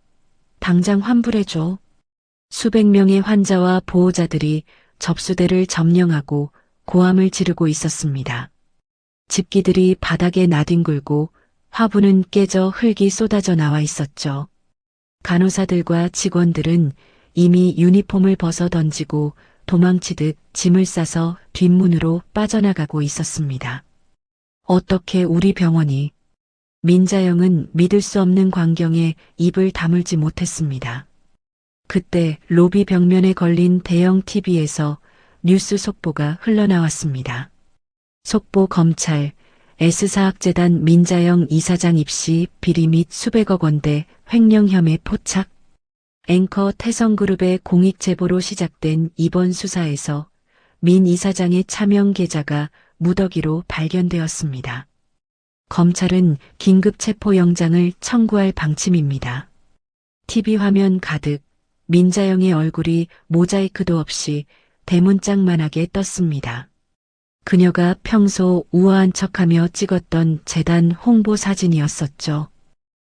당장 환불해줘. 수백 명의 환자와 보호자들이 접수대를 점령하고 고함을 지르고 있었습니다. 집기들이 바닥에 나뒹굴고 화분은 깨져 흙이 쏟아져 나와 있었죠. 간호사들과 직원들은 이미 유니폼을 벗어 던지고 도망치듯 짐을 싸서 뒷문으로 빠져나가고 있었습니다. 어떻게 우리 병원이? 민자영은 믿을 수 없는 광경에 입을 다물지 못했습니다. 그때 로비 벽면에 걸린 대형 TV에서 뉴스 속보가 흘러나왔습니다. 속보 검찰, S사학재단 민자영 이사장 입시 비리 및 수백억 원대 횡령 혐의 포착. 앵커 태성그룹의 공익 제보로 시작된 이번 수사에서 민 이사장의 차명 계좌가 무더기로 발견되었습니다. 검찰은 긴급 체포영장을 청구할 방침입니다. TV 화면 가득 민자영의 얼굴이 모자이크도 없이 대문짝만하게 떴습니다. 그녀가 평소 우아한 척하며 찍었던 재단 홍보 사진이었었죠.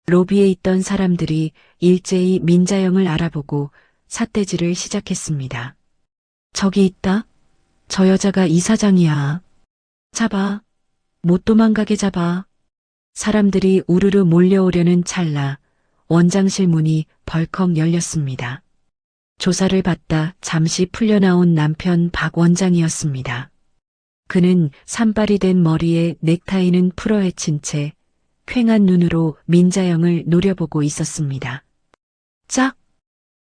로비에 있던 사람들이 일제히 민자영을 알아보고 삿대질을 시작했습니다. 저기 있다. 저 여자가 이사장이야. 잡아. 못 도망가게 잡아. 사람들이 우르르 몰려오려는 찰나 원장실 문이 벌컥 열렸습니다. 조사를 받다 잠시 풀려나온 남편 박 원장이었습니다. 그는 산발이 된 머리에 넥타이는 풀어헤친 채 퀭한 눈으로 민자영을 노려보고 있었습니다. 짝!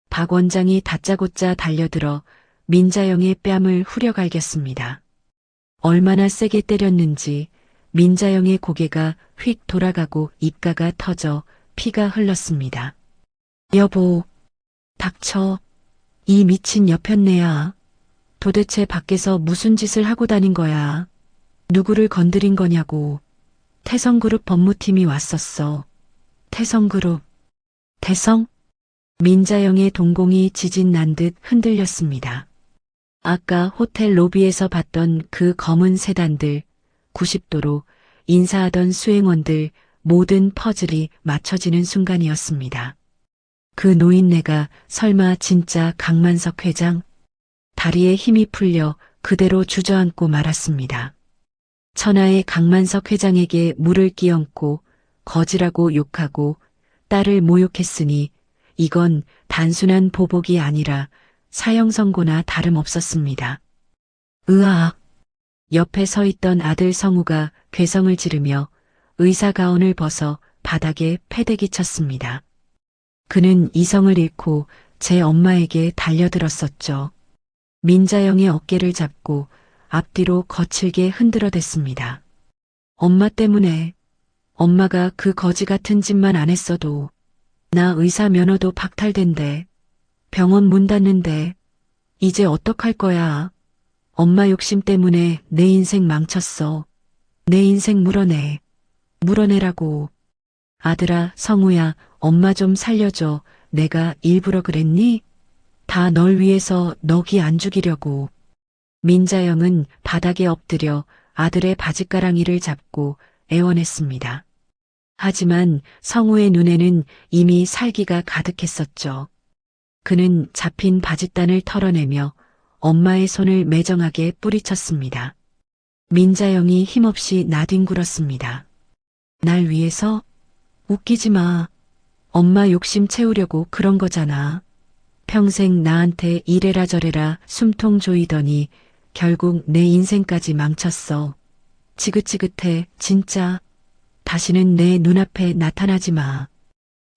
박 원장이 다짜고짜 달려들어 민자영의 뺨을 후려갈겼습니다. 얼마나 세게 때렸는지 민자영의 고개가 휙 돌아가고 입가가 터져 피가 흘렀습니다. 여보, 닥쳐. 이 미친 여편네야. 도대체 밖에서 무슨 짓을 하고 다닌 거야? 누구를 건드린 거냐고. 태성그룹 법무팀이 왔었어. 태성그룹. 태성? 민자영의 동공이 지진 난 듯 흔들렸습니다. 아까 호텔 로비에서 봤던 그 검은 세단들, 90도로 인사하던 수행원들 모든 퍼즐이 맞춰지는 순간이었습니다. 그 노인네가 설마 진짜 강만석 회장? 다리에 힘이 풀려 그대로 주저앉고 말았습니다. 천하의 강만석 회장에게 물을 끼얹고 거지라고 욕하고 딸을 모욕했으니 이건 단순한 보복이 아니라 사형 선고나 다름없었습니다. 으악! 옆에 서 있던 아들 성우가 괴성을 지르며 의사 가운을 벗어 바닥에 패대기 쳤습니다. 그는 이성을 잃고 제 엄마에게 달려들었었죠. 민자영의 어깨를 잡고 앞뒤로 거칠게 흔들어댔습니다. 엄마 때문에, 엄마가 그 거지 같은 짓만 안 했어도 나 의사 면허도 박탈된대. 병원 문 닫는데 이제 어떡할 거야. 엄마 욕심 때문에 내 인생 망쳤어. 내 인생 물어내. 물어내라고. 아들아, 성우야, 엄마 좀 살려줘. 내가 일부러 그랬니? 다 널 위해서 너기 안 죽이려고. 민자영은 바닥에 엎드려 아들의 바짓가랑이를 잡고 애원했습니다. 하지만 성우의 눈에는 이미 살기가 가득했었죠. 그는 잡힌 바짓단을 털어내며 엄마의 손을 매정하게 뿌리쳤습니다. 민자영이 힘없이 나뒹굴었습니다. 날 위해서? 웃기지 마. 엄마 욕심 채우려고 그런 거잖아. 평생 나한테 이래라 저래라 숨통 조이더니 결국 내 인생까지 망쳤어. 지긋지긋해, 진짜. 다시는 내 눈앞에 나타나지 마.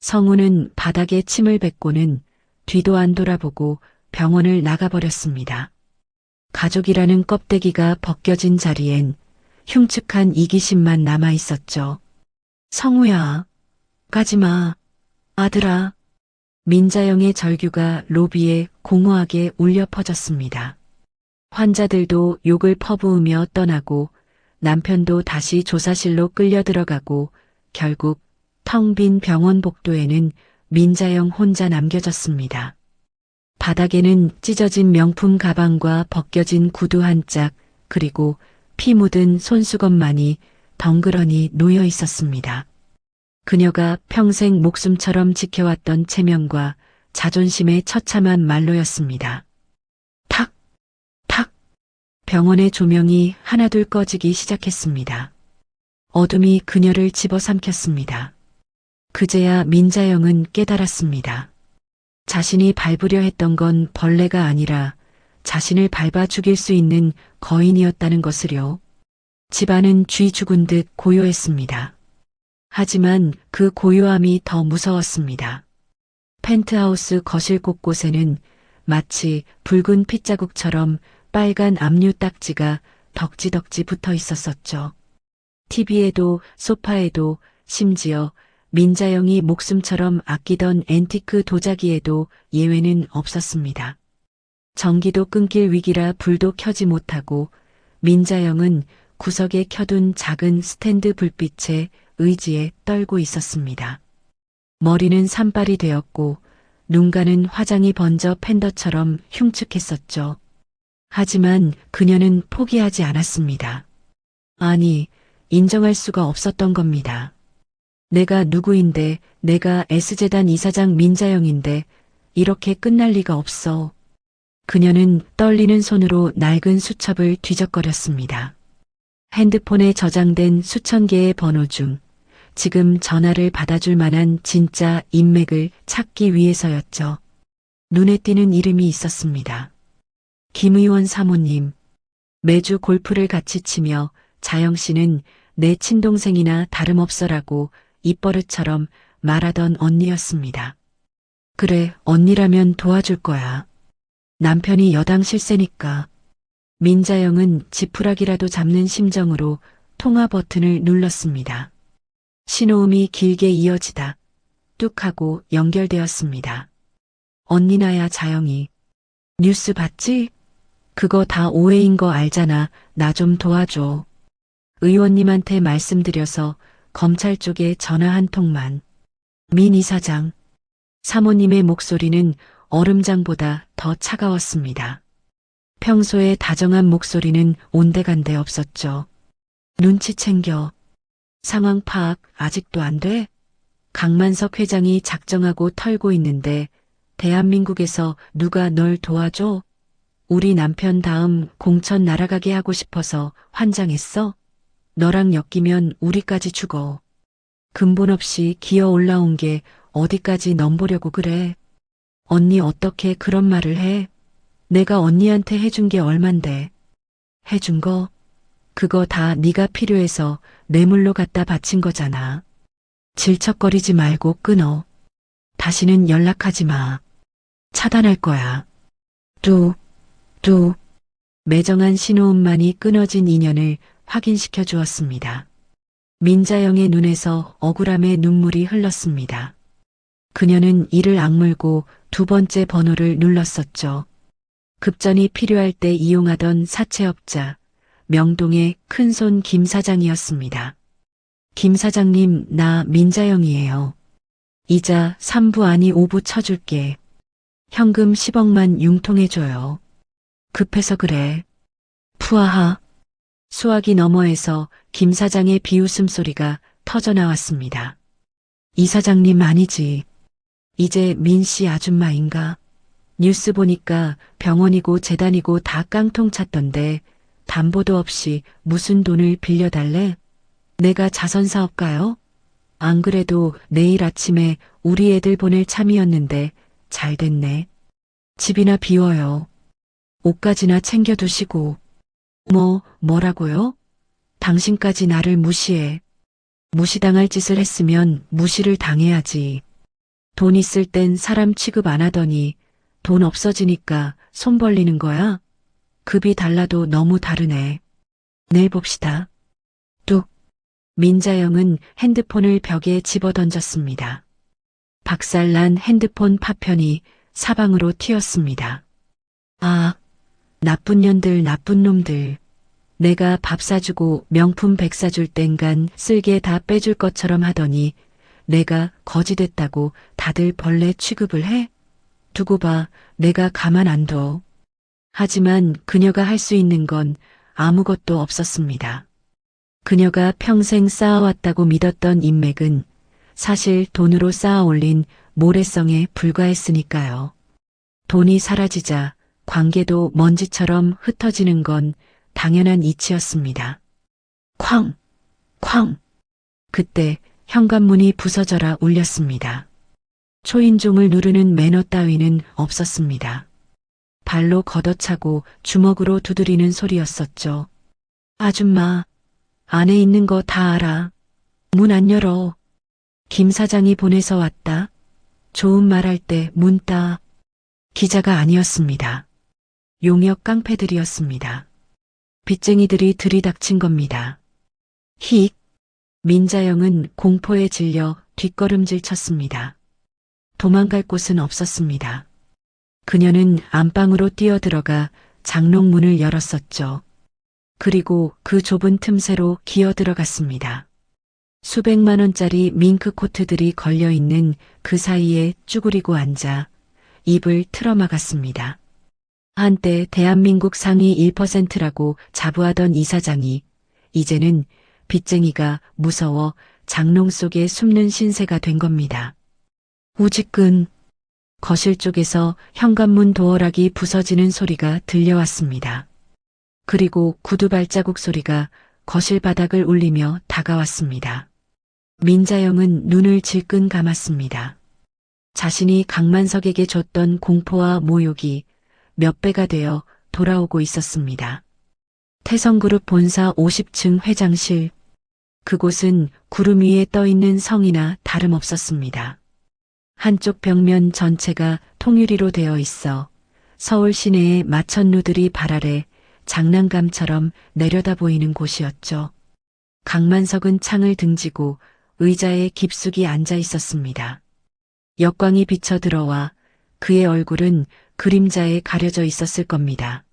성우는 바닥에 침을 뱉고는 뒤도 안 돌아보고 병원을 나가버렸습니다. 가족이라는 껍데기가 벗겨진 자리엔 흉측한 이기심만 남아있었죠. 성우야, 가지마. 아들아. 민자영의 절규가 로비에 공허하게 울려 퍼졌습니다. 환자들도 욕을 퍼부으며 떠나고 남편도 다시 조사실로 끌려 들어가고 결국 텅 빈 병원 복도에는 민자영 혼자 남겨졌습니다. 바닥에는 찢어진 명품 가방과 벗겨진 구두 한 짝, 그리고 피 묻은 손수건만이 덩그러니 놓여 있었습니다. 그녀가 평생 목숨처럼 지켜왔던 체면과 자존심의 처참한 말로였습니다. 탁! 탁! 병원의 조명이 하나둘 꺼지기 시작했습니다. 어둠이 그녀를 집어삼켰습니다. 그제야 민자영은 깨달았습니다. 자신이 밟으려 했던 건 벌레가 아니라 자신을 밟아 죽일 수 있는 거인이었다는 것을요. 집안은 쥐 죽은 듯 고요했습니다. 하지만 그 고요함이 더 무서웠습니다. 펜트하우스 거실 곳곳에는 마치 붉은 핏자국처럼 빨간 압류 딱지가 덕지덕지 붙어 있었었죠. TV에도 소파에도 심지어 민자영이 목숨처럼 아끼던 앤티크 도자기에도 예외는 없었습니다. 전기도 끊길 위기라 불도 켜지 못하고 민자영은 구석에 켜둔 작은 스탠드 불빛에 의지에 떨고 있었습니다. 머리는 산발이 되었고 눈가는 화장이 번져 팬더처럼 흉측했었죠. 하지만 그녀는 포기하지 않았습니다. 아니, 인정할 수가 없었던 겁니다. 내가 누구인데, 내가 S재단 이사장 민자영인데 이렇게 끝날 리가 없어. 그녀는 떨리는 손으로 낡은 수첩을 뒤적거렸습니다. 핸드폰에 저장된 수천 개의 번호 중 지금 전화를 받아줄 만한 진짜 인맥을 찾기 위해서였죠. 눈에 띄는 이름이 있었습니다. 김 의원 사모님. 매주 골프를 같이 치며 자영 씨는 내 친동생이나 다름없어라고 입버릇처럼 말하던 언니였습니다. 그래, 언니라면 도와줄 거야. 남편이 여당 실세니까. 민자영은 지푸라기라도 잡는 심정으로 통화 버튼을 눌렀습니다. 신호음이 길게 이어지다 뚝 하고 연결되었습니다. 언니 나야 자영이. 뉴스 봤지? 그거 다 오해인 거 알잖아. 나 좀 도와줘. 의원님한테 말씀드려서 검찰 쪽에 전화 한 통만. 민 이사장. 사모님의 목소리는 얼음장보다 더 차가웠습니다. 평소에 다정한 목소리는 온데간데 없었죠. 눈치 챙겨. 상황 파악 아직도 안 돼? 강만석 회장이 작정하고 털고 있는데 대한민국에서 누가 널 도와줘? 우리 남편 다음 공천 날아가게 하고 싶어서 환장했어? 너랑 엮이면 우리까지 죽어. 근본 없이 기어 올라온 게 어디까지 넘보려고 그래? 언니 어떻게 그런 말을 해? 내가 언니한테 해준 게 얼만데. 해준 거? 그거 다 네가 필요해서 뇌물로 갖다 바친 거잖아. 질척거리지 말고 끊어. 다시는 연락하지 마. 차단할 거야. 뚜. 매정한 신호음만이 끊어진 인연을 확인시켜 주었습니다. 민자영의 눈에서 억울함의 눈물이 흘렀습니다. 그녀는 이를 악물고 두 번째 번호를 눌렀었죠. 급전이 필요할 때 이용하던 사채업자, 명동의 큰손 김 사장이었습니다. 김 사장님, 나 민자영이에요. 이자 3부 아니 5부 쳐줄게. 현금 10억만 융통해줘요. 급해서 그래. 푸아하. 수화기 너머에서 김 사장의 비웃음 소리가 터져나왔습니다. 이 사장님 아니지. 이제 민 씨 아줌마인가? 뉴스 보니까 병원이고 재단이고 다 깡통 찼던데 담보도 없이 무슨 돈을 빌려달래? 내가 자선사업가요? 안 그래도 내일 아침에 우리 애들 보낼 참이었는데 잘 됐네. 집이나 비워요. 옷까지나 챙겨두시고. 뭐라고요? 당신까지 나를 무시해. 무시당할 짓을 했으면 무시를 당해야지. 돈 있을 땐 사람 취급 안 하더니 돈 없어지니까 손 벌리는 거야? 급이 달라도 너무 다르네. 내일 봅시다. 뚝. 민자영은 핸드폰을 벽에 집어던졌습니다. 박살난 핸드폰 파편이 사방으로 튀었습니다. 아, 나쁜 년들, 나쁜 놈들. 내가 밥 사주고 명품 백 사줄 땐간 쓸개 다 빼줄 것처럼 하더니 내가 거지 됐다고 다들 벌레 취급을 해? 두고 봐, 내가 가만 안 둬. 하지만 그녀가 할 수 있는 건 아무것도 없었습니다. 그녀가 평생 쌓아왔다고 믿었던 인맥은 사실 돈으로 쌓아 올린 모래성에 불과했으니까요. 돈이 사라지자 관계도 먼지처럼 흩어지는 건 당연한 이치였습니다. 쾅! 그때 현관문이 부서져라 울렸습니다. 초인종을 누르는 매너 따위는 없었습니다. 발로 걷어차고 주먹으로 두드리는 소리였었죠. 아줌마, 안에 있는 거 다 알아. 문 안 열어. 김 사장이 보내서 왔다. 좋은 말 할 때 문 따. 기자가 아니었습니다. 용역 깡패들이었습니다. 빚쟁이들이 들이닥친 겁니다. 힉. 민자영은 공포에 질려 뒷걸음질 쳤습니다. 도망갈 곳은 없었습니다. 그녀는 안방으로 뛰어들어가 장롱문을 열었었죠. 그리고 그 좁은 틈새로 기어 들어갔습니다. 수백만 원짜리 밍크 코트들이 걸려있는 그 사이에 쭈그리고 앉아 입을 틀어막았습니다. 한때 대한민국 상위 1%라고 자부하던 이사장이 이제는 빚쟁이가 무서워 장롱 속에 숨는 신세가 된 겁니다. 우직근. 거실 쪽에서 현관문 도어락이 부서지는 소리가 들려왔습니다. 그리고 구두 발자국 소리가 거실 바닥을 울리며 다가왔습니다. 민자영은 눈을 질끈 감았습니다. 자신이 강만석에게 줬던 공포와 모욕이 몇 배가 되어 돌아오고 있었습니다. 태성그룹 본사 50층 회장실. 그곳은 구름 위에 떠있는 성이나 다름없었습니다. 한쪽 벽면 전체가 통유리로 되어 있어 서울 시내의 마천루들이 발 아래 장난감처럼 내려다 보이는 곳이었죠. 강만석은 창을 등지고 의자에 깊숙이 앉아 있었습니다. 역광이 비쳐 들어와 그의 얼굴은 그림자에 가려져 있었을 겁니다.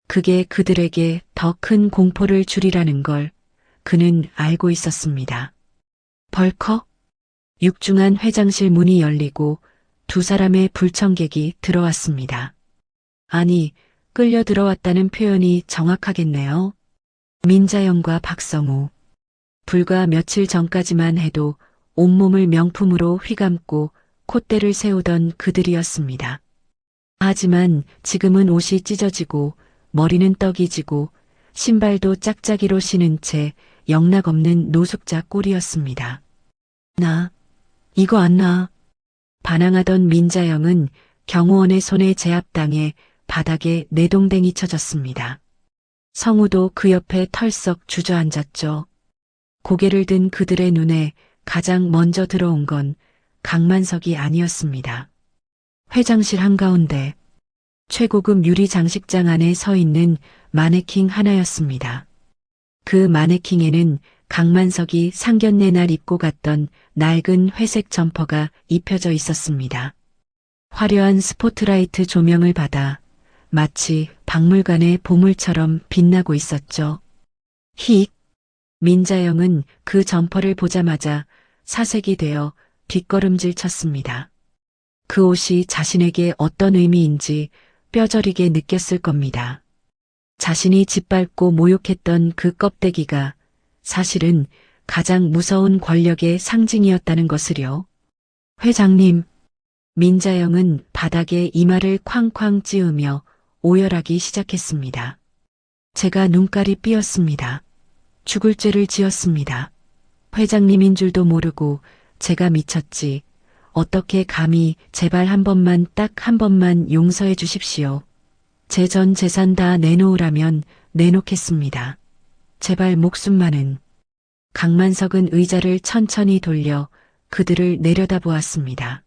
그게 그들에게 더 큰 공포를 주리라는 걸 그는 알고 있었습니다. 벌컥 육중한 회장실 문이 열리고 두 사람의 불청객이 들어왔습니다. 아니, 끌려 들어왔다는 표현이 정확하겠네요. 민자영과 박성우. 불과 며칠 전까지만 해도 온몸을 명품으로 휘감고 콧대를 세우던 그들이었습니다. 하지만 지금은 옷이 찢어지고 머리는 떡이지고 신발도 짝짝이로 신은 채 영락없는 노숙자 꼴이었습니다. 나, 이거 안 나. 반항하던 민자영은 경호원의 손에 제압당해 바닥에 내동댕이 쳐졌습니다. 성우도 그 옆에 털썩 주저앉았죠. 고개를 든 그들의 눈에 가장 먼저 들어온 건 강만석이 아니었습니다. 회장실 한가운데 최고급 유리 장식장 안에 서 있는 마네킹 하나였습니다. 그 마네킹에는 강만석이 상견례 날 입고 갔던 낡은 회색 점퍼가 입혀져 있었습니다. 화려한 스포트라이트 조명을 받아 마치 박물관의 보물처럼 빛나고 있었죠. 힉! 민자영은 그 점퍼를 보자마자 사색이 되어 뒷걸음질 쳤습니다. 그 옷이 자신에게 어떤 의미인지 뼈저리게 느꼈을 겁니다. 자신이 짓밟고 모욕했던 그 껍데기가 사실은 가장 무서운 권력의 상징이었다는 것을요. 회장님, 민자영은 바닥에 이마를 쾅쾅 찌으며 오열하기 시작했습니다. 제가 눈깔이 삐었습니다. 죽을 죄를 지었습니다. 회장님인 줄도 모르고 제가 미쳤지. 어떻게 감히 제발 한 번만 딱 한 번만 용서해 주십시오. 제 전 재산 다 내놓으라면 내놓겠습니다. 제발 목숨만은. 강만석은 의자를 천천히 돌려 그들을 내려다보았습니다.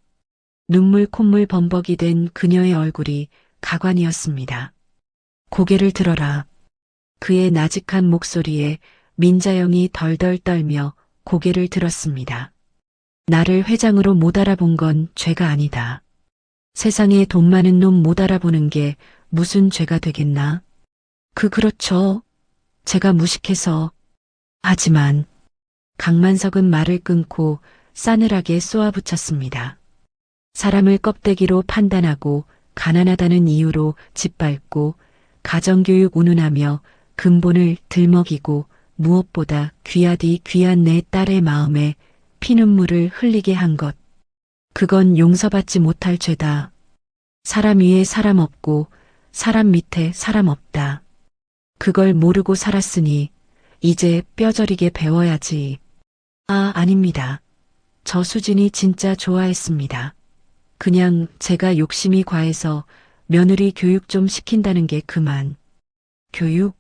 눈물 콧물 범벅이 된 그녀의 얼굴이 가관이었습니다. 고개를 들어라. 그의 나직한 목소리에 민자영이 덜덜 떨며 고개를 들었습니다. 나를 회장으로 못 알아본 건 죄가 아니다. 세상에 돈 많은 놈 못 알아보는 게 무슨 죄가 되겠나? 그렇죠. 제가 무식해서. 하지만 강만석은 말을 끊고 싸늘하게 쏘아붙였습니다. 사람을 껍데기로 판단하고 가난하다는 이유로 짓밟고 가정교육 운운하며 근본을 들먹이고 무엇보다 귀하디 귀한 내 딸의 마음에 피눈물을 흘리게 한 것. 그건 용서받지 못할 죄다. 사람 위에 사람 없고 사람 밑에 사람 없다. 그걸 모르고 살았으니 이제 뼈저리게 배워야지. 아닙니다. 저 수진이 진짜 좋아했습니다. 그냥 제가 욕심이 과해서 며느리 교육 좀 시킨다는 게 그만. 교육?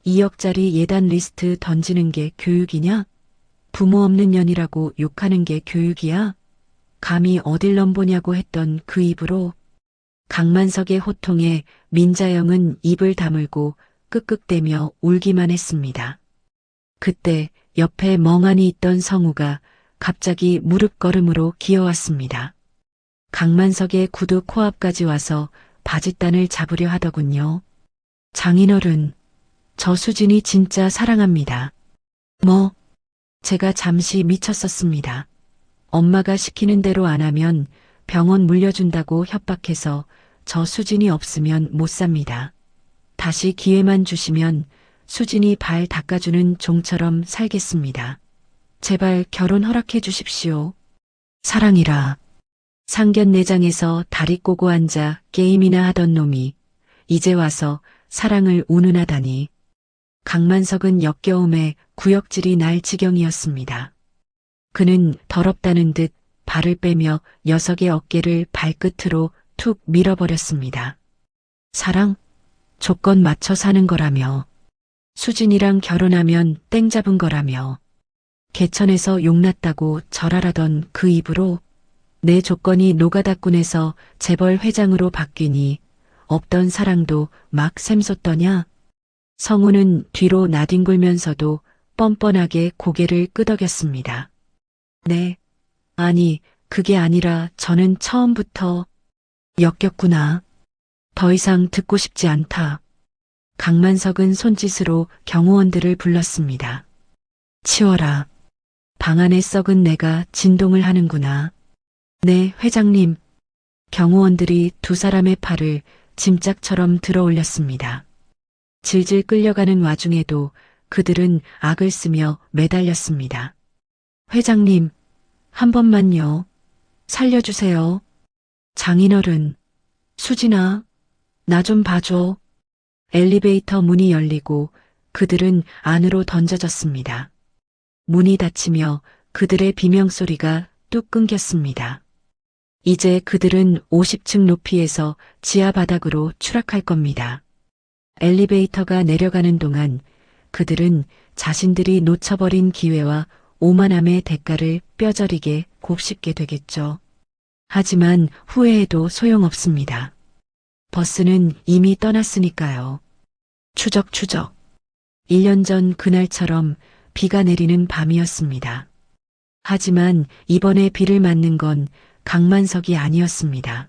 2억짜리 예단 리스트 던지는 게 교육이냐? 부모 없는 년이라고 욕하는 게 교육이야? 감히 어딜 넘보냐고 했던 그 입으로. 강만석의 호통에 민자영은 입을 다물고 끄끄대며 울기만 했습니다. 그때 옆에 멍하니 있던 성우가 갑자기 무릎걸음으로 기어왔습니다. 강만석의 구두 코앞까지 와서 바짓단을 잡으려 하더군요. 장인어른, 저 수진이 진짜 사랑합니다. 제가 잠시 미쳤었습니다. 엄마가 시키는 대로 안 하면 병원 물려준다고 협박해서 저 수진이 없으면 못 삽니다. 다시 기회만 주시면 수진이 발 닦아주는 종처럼 살겠습니다. 제발 결혼 허락해 주십시오. 사랑이라. 상견례장에서 다리 꼬고 앉아 게임이나 하던 놈이 이제 와서 사랑을 운운하다니. 강만석은 역겨움에 구역질이 날 지경이었습니다. 그는 더럽다는 듯 발을 빼며 녀석의 어깨를 발끝으로 툭 밀어버렸습니다. 사랑? 조건 맞춰 사는 거라며. 수진이랑 결혼하면 땡 잡은 거라며. 개천에서 용났다고 절하라던 그 입으로 내 조건이 노가다꾼에서 재벌 회장으로 바뀌니 없던 사랑도 막 샘솟더냐? 성우는 뒤로 나뒹굴면서도 뻔뻔하게 고개를 끄덕였습니다. 네. 아니, 그게 아니라 저는 처음부터 역겹구나. 더 이상 듣고 싶지 않다. 강만석은 손짓으로 경호원들을 불렀습니다. 치워라. 방 안에 썩은 내가 진동을 하는구나. 네, 회장님. 경호원들이 두 사람의 팔을 짐짝처럼 들어 올렸습니다. 질질 끌려가는 와중에도 그들은 악을 쓰며 매달렸습니다. 회장님, 한 번만요. 살려주세요. 장인어른, 수진아, 나 좀 봐줘. 엘리베이터 문이 열리고 그들은 안으로 던져졌습니다. 문이 닫히며 그들의 비명소리가 뚝 끊겼습니다. 이제 그들은 50층 높이에서 지하 바닥으로 추락할 겁니다. 엘리베이터가 내려가는 동안 그들은 자신들이 놓쳐버린 기회와 오만함의 대가를 뼈저리게 곱씹게 되겠죠. 하지만 후회해도 소용없습니다. 버스는 이미 떠났으니까요. 추적추적. 1년 전 그날처럼 비가 내리는 밤이었습니다. 하지만 이번에 비를 맞는 건 강만석이 아니었습니다.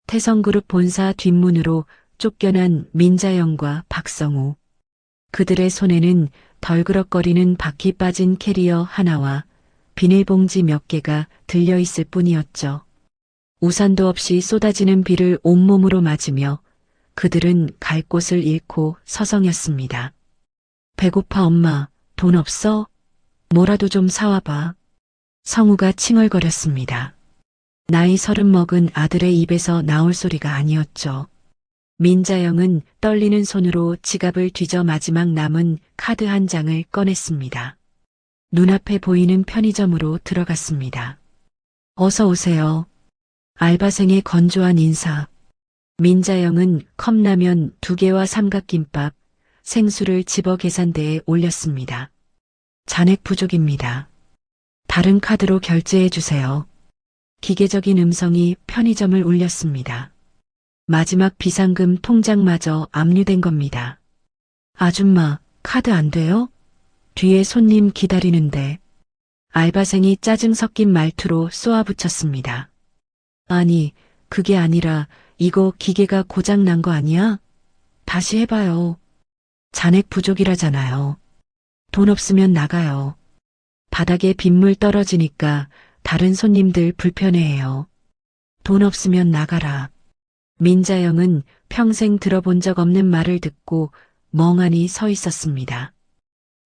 태성그룹 본사 뒷문으로 쫓겨난 민자영과 박성우. 그들의 손에는 덜그럭거리는 바퀴 빠진 캐리어 하나와 비닐봉지 몇 개가 들려있을 뿐이었죠. 우산도 없이 쏟아지는 비를 온몸으로 맞으며 그들은 갈 곳을 잃고 서성였습니다. 배고파 엄마, 돈 없어? 뭐라도 좀 사와봐. 성우가 칭얼거렸습니다. 나이 30 먹은 아들의 입에서 나올 소리가 아니었죠. 민자영은 떨리는 손으로 지갑을 뒤져 마지막 남은 카드 한 장을 꺼냈습니다. 눈앞에 보이는 편의점으로 들어갔습니다. 어서 오세요. 알바생의 건조한 인사. 민자영은 컵라면 2개와 삼각김밥, 생수를 집어 계산대에 올렸습니다. 잔액 부족입니다. 다른 카드로 결제해 주세요. 기계적인 음성이 편의점을 울렸습니다. 마지막 비상금 통장마저 압류된 겁니다. 아줌마, 카드 안 돼요? 뒤에 손님 기다리는데. 알바생이 짜증 섞인 말투로 쏘아붙였습니다. 아니, 그게 아니라 이거 기계가 고장 난 거 아니야? 다시 해봐요. 잔액 부족이라잖아요. 돈 없으면 나가요. 바닥에 빗물 떨어지니까 다른 손님들 불편해해요. 돈 없으면 나가라. 민자영은 평생 들어본 적 없는 말을 듣고 멍하니 서 있었습니다.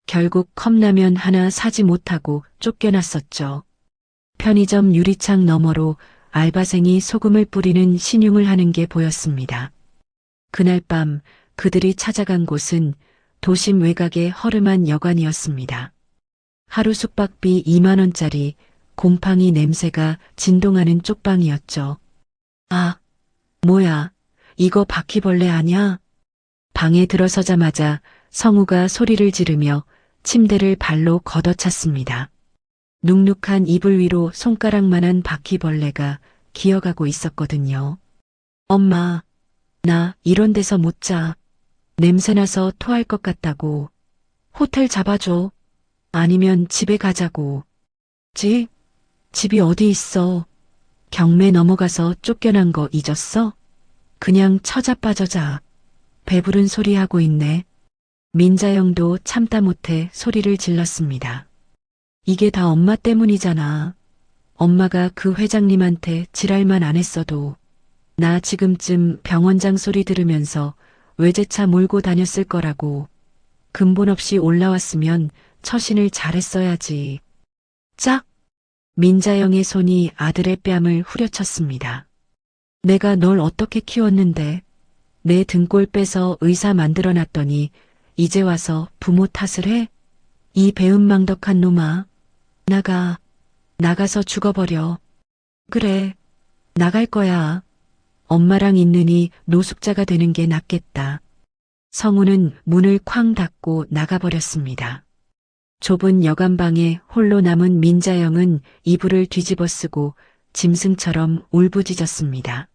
결국 컵라면 하나 사지 못하고 쫓겨났었죠. 편의점 유리창 너머로 알바생이 소금을 뿌리는 신용을 하는 게 보였습니다. 그날 밤 그들이 찾아간 곳은 도심 외곽의 허름한 여관이었습니다. 하루 숙박비 2만 원짜리 곰팡이 냄새가 진동하는 쪽방이었죠. 아, 뭐야, 이거 바퀴벌레 아냐? 방에 들어서자마자 성우가 소리를 지르며 침대를 발로 걷어찼습니다. 눅눅한 이불 위로 손가락만한 바퀴벌레가 기어가고 있었거든요. 엄마, 나 이런 데서 못 자. 냄새나서 토할 것 같다고. 호텔 잡아줘. 아니면 집에 가자고. 집이 어디 있어? 경매 넘어가서 쫓겨난 거 잊었어? 그냥 처자빠져 자. 배부른 소리 하고 있네. 민자영도 참다 못해 소리를 질렀습니다. 이게 다 엄마 때문이잖아. 엄마가 그 회장님한테 지랄만 안 했어도 나 지금쯤 병원장 소리 들으면서 외제차 몰고 다녔을 거라고. 근본 없이 올라왔으면 처신을 잘했어야지. 짝! 민자영의 손이 아들의 뺨을 후려쳤습니다. 내가 널 어떻게 키웠는데 내 등골 빼서 의사 만들어놨더니 이제 와서 부모 탓을 해? 이 배은망덕한 놈아. 나가서 죽어버려. 그래, 나갈 거야. 엄마랑 있느니 노숙자가 되는 게 낫겠다. 성우는 문을 쾅 닫고 나가버렸습니다. 좁은 여관방에 홀로 남은 민자영은 이불을 뒤집어 쓰고 짐승처럼 울부짖었습니다.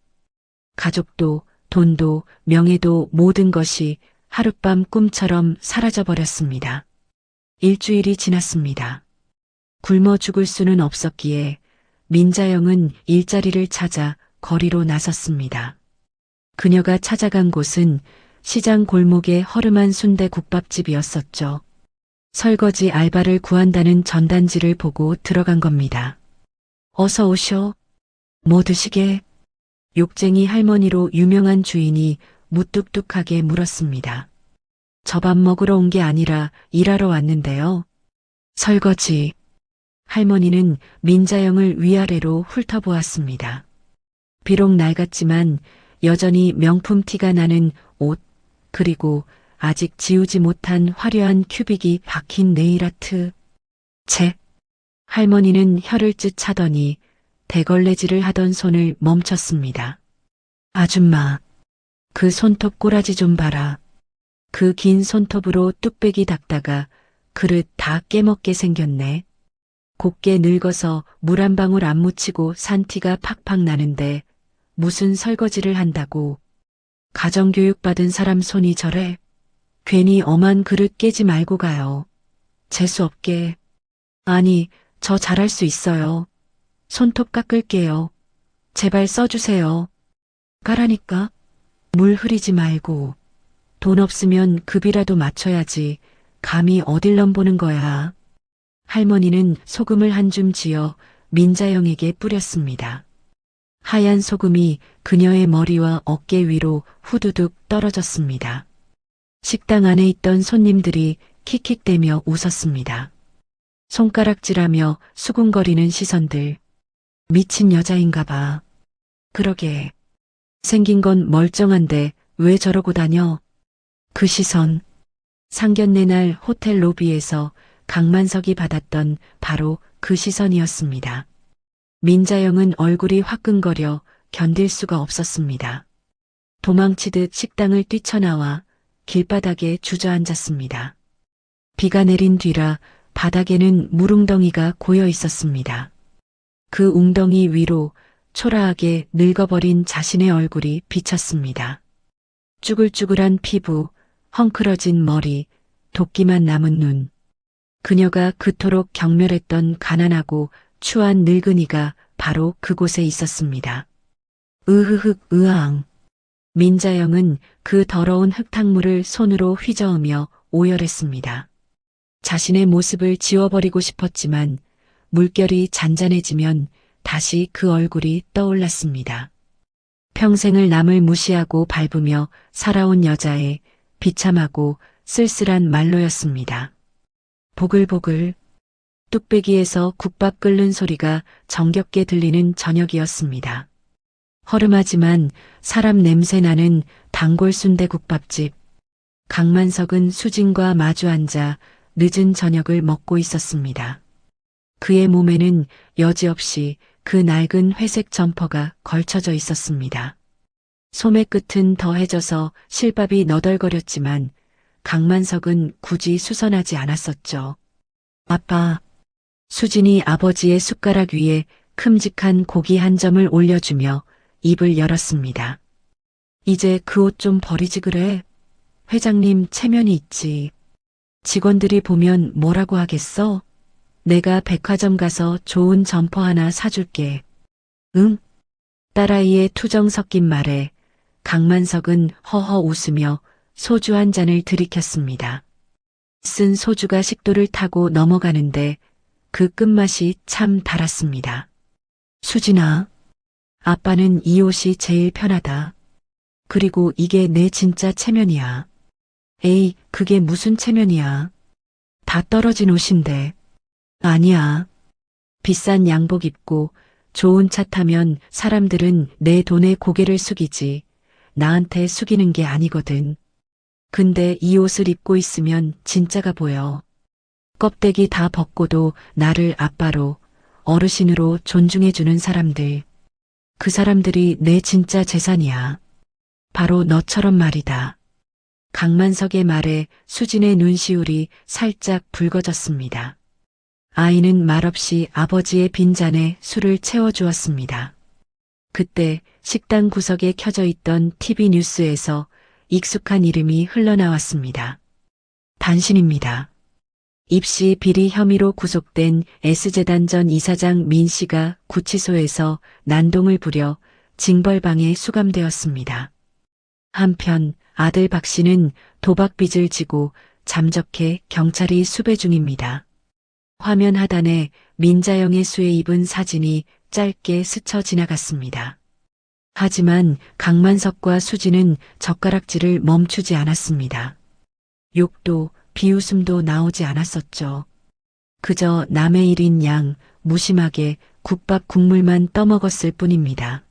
가족도, 돈도, 명예도 모든 것이 하룻밤 꿈처럼 사라져버렸습니다. 일주일이 지났습니다. 굶어 죽을 수는 없었기에 민자영은 일자리를 찾아 거리로 나섰습니다. 그녀가 찾아간 곳은 시장 골목의 허름한 순대 국밥집이었었죠. 설거지 알바를 구한다는 전단지를 보고 들어간 겁니다. 어서 오쇼. 뭐 드시게? 욕쟁이 할머니로 유명한 주인이 무뚝뚝하게 물었습니다. 저 밥 먹으러 온 게 아니라 일하러 왔는데요. 설거지. 할머니는 민자영을 위아래로 훑어보았습니다. 비록 낡았지만 여전히 명품 티가 나는 옷, 그리고 아직 지우지 못한 화려한 큐빅이 박힌 네일아트. 채. 할머니는 혀를 찢 차더니 대걸레질을 하던 손을 멈췄습니다. 아줌마, 그 손톱 꼬라지 좀 봐라. 그 긴 손톱으로 뚝배기 닦다가 그릇 다 깨먹게 생겼네. 곱게 늙어서 물 한 방울 안 묻히고 산 티가 팍팍 나는데 무슨 설거지를 한다고. 가정교육 받은 사람 손이 저래. 괜히 엄한 그릇 깨지 말고 가요. 재수없게. 아니, 저 잘할 수 있어요. 손톱 깎을게요. 제발 써주세요. 까라니까. 물 흐리지 말고. 돈 없으면 급이라도 맞춰야지. 감히 어딜 넘보는 거야. 할머니는 소금을 한 줌 쥐어 민자영에게 뿌렸습니다. 하얀 소금이 그녀의 머리와 어깨 위로 후두둑 떨어졌습니다. 식당 안에 있던 손님들이 킥킥대며 웃었습니다. 손가락질하며 수군거리는 시선들. 미친 여자인가 봐. 그러게. 생긴 건 멀쩡한데 왜 저러고 다녀? 그 시선. 상견례 날 호텔 로비에서 강만석이 받았던 바로 그 시선이었습니다. 민자영은 얼굴이 화끈거려 견딜 수가 없었습니다. 도망치듯 식당을 뛰쳐나와 길바닥에 주저앉았습니다. 비가 내린 뒤라 바닥에는 물웅덩이가 고여 있었습니다. 그 웅덩이 위로 초라하게 늙어버린 자신의 얼굴이 비쳤습니다. 쭈글쭈글한 피부, 헝클어진 머리, 도끼만 남은 눈. 그녀가 그토록 경멸했던 가난하고 추한 늙은이가 바로 그곳에 있었습니다. 으흐흑 으앙. 민자영은 그 더러운 흙탕물을 손으로 휘저으며 오열했습니다. 자신의 모습을 지워버리고 싶었지만 물결이 잔잔해지면 다시 그 얼굴이 떠올랐습니다. 평생을 남을 무시하고 밟으며 살아온 여자의 비참하고 쓸쓸한 말로였습니다. 보글보글. 뚝배기에서 국밥 끓는 소리가 정겹게 들리는 저녁이었습니다. 허름하지만 사람 냄새 나는 단골 순대국밥집. 강만석은 수진과 마주 앉아 늦은 저녁을 먹고 있었습니다. 그의 몸에는 여지없이 그 낡은 회색 점퍼가 걸쳐져 있었습니다. 소매 끝은 더해져서 실밥이 너덜거렸지만 강만석은 굳이 수선하지 않았었죠. 아빠. 수진이 아버지의 숟가락 위에 큼직한 고기 한 점을 올려주며 입을 열었습니다. 이제 그 옷 좀 버리지 그래. 회장님 체면이 있지. 직원들이 보면 뭐라고 하겠어? 내가 백화점 가서 좋은 점퍼 하나 사줄게. 응? 딸아이의 투정 섞인 말에 강만석은 허허 웃으며 소주 한 잔을 들이켰습니다. 쓴 소주가 식도를 타고 넘어가는데 그 끝맛이 참 달았습니다. 수진아, 아빠는 이 옷이 제일 편하다. 그리고 이게 내 진짜 체면이야. 에이, 그게 무슨 체면이야. 다 떨어진 옷인데. 아니야. 비싼 양복 입고 좋은 차 타면 사람들은 내 돈에 고개를 숙이지 나한테 숙이는 게 아니거든. 근데 이 옷을 입고 있으면 진짜가 보여. 껍데기 다 벗고도 나를 아빠로, 어르신으로 존중해주는 사람들. 그 사람들이 내 진짜 재산이야. 바로 너처럼 말이다. 강만석의 말에 수진의 눈시울이 살짝 붉어졌습니다. 아이는 말없이 아버지의 빈잔에 술을 채워주었습니다. 그때 식당 구석에 켜져 있던 TV 뉴스에서 익숙한 이름이 흘러나왔습니다. 단신입니다. 입시 비리 혐의로 구속된 S재단 전 이사장 민 씨가 구치소에서 난동을 부려 징벌방에 수감되었습니다. 한편 아들 박 씨는 도박빚을 지고 잠적해 경찰이 수배 중입니다. 화면 하단에 민자영의 수에 입은 사진이 짧게 스쳐 지나갔습니다. 하지만 강만석과 수지는 젓가락질을 멈추지 않았습니다. 욕도 비웃음도 나오지 않았었죠. 그저 남의 일인 양 무심하게 국밥 국물만 떠먹었을 뿐입니다.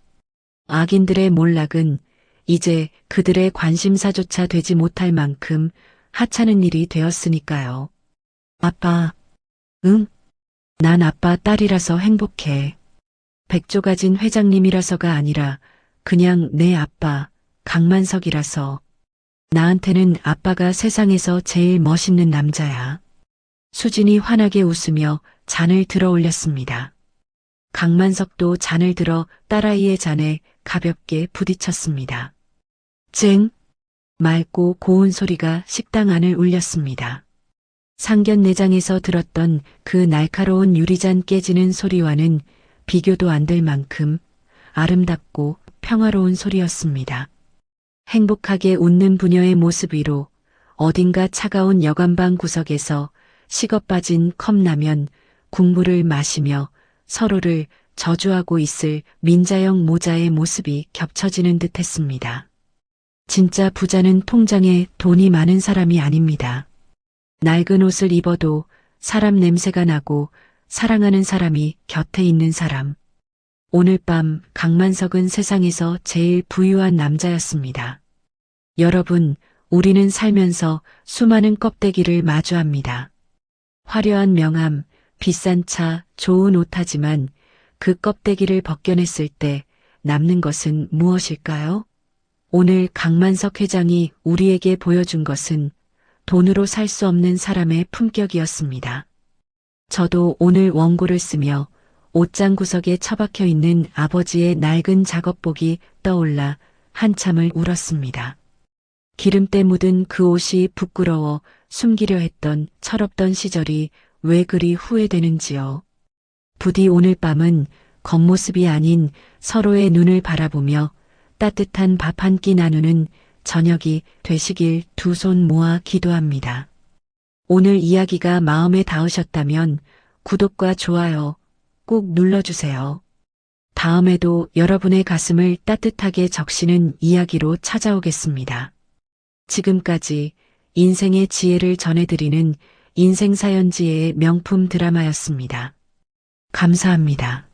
악인들의 몰락은 이제 그들의 관심사조차 되지 못할 만큼 하찮은 일이 되었으니까요. 아빠, 응? 난 아빠 딸이라서 행복해. 백조가진 회장님이라서가 아니라 그냥 내 아빠, 강만석이라서. 나한테는 아빠가 세상에서 제일 멋있는 남자야. 수진이 환하게 웃으며 잔을 들어 올렸습니다. 강만석도 잔을 들어 딸아이의 잔에 가볍게 부딪혔습니다. 쨍! 맑고 고운 소리가 식당 안을 울렸습니다. 상견례장에서 들었던 그 날카로운 유리잔 깨지는 소리와는 비교도 안 될 만큼 아름답고 평화로운 소리였습니다. 행복하게 웃는 부녀의 모습 위로 어딘가 차가운 여관방 구석에서 식어 빠진 컵라면 국물을 마시며 서로를 저주하고 있을 민자영 모자의 모습이 겹쳐지는 듯했습니다. 진짜 부자는 통장에 돈이 많은 사람이 아닙니다. 낡은 옷을 입어도 사람 냄새가 나고 사랑하는 사람이 곁에 있는 사람. 오늘 밤 강만석은 세상에서 제일 부유한 남자였습니다. 여러분, 우리는 살면서 수많은 껍데기를 마주합니다. 화려한 명함, 비싼 차, 좋은 옷 하지만 그 껍데기를 벗겨냈을 때 남는 것은 무엇일까요? 오늘 강만석 회장이 우리에게 보여준 것은 돈으로 살 수 없는 사람의 품격이었습니다. 저도 오늘 원고를 쓰며 옷장 구석에 처박혀 있는 아버지의 낡은 작업복이 떠올라 한참을 울었습니다. 기름때 묻은 그 옷이 부끄러워 숨기려 했던 철없던 시절이 왜 그리 후회되는지요. 부디 오늘 밤은 겉모습이 아닌 서로의 눈을 바라보며 따뜻한 밥 한 끼 나누는 저녁이 되시길 두 손 모아 기도합니다. 오늘 이야기가 마음에 닿으셨다면 구독과 좋아요 꼭 눌러주세요. 다음에도 여러분의 가슴을 따뜻하게 적시는 이야기로 찾아오겠습니다. 지금까지 인생의 지혜를 전해드리는 인생사연지혜의 명품 드라마였습니다. 감사합니다.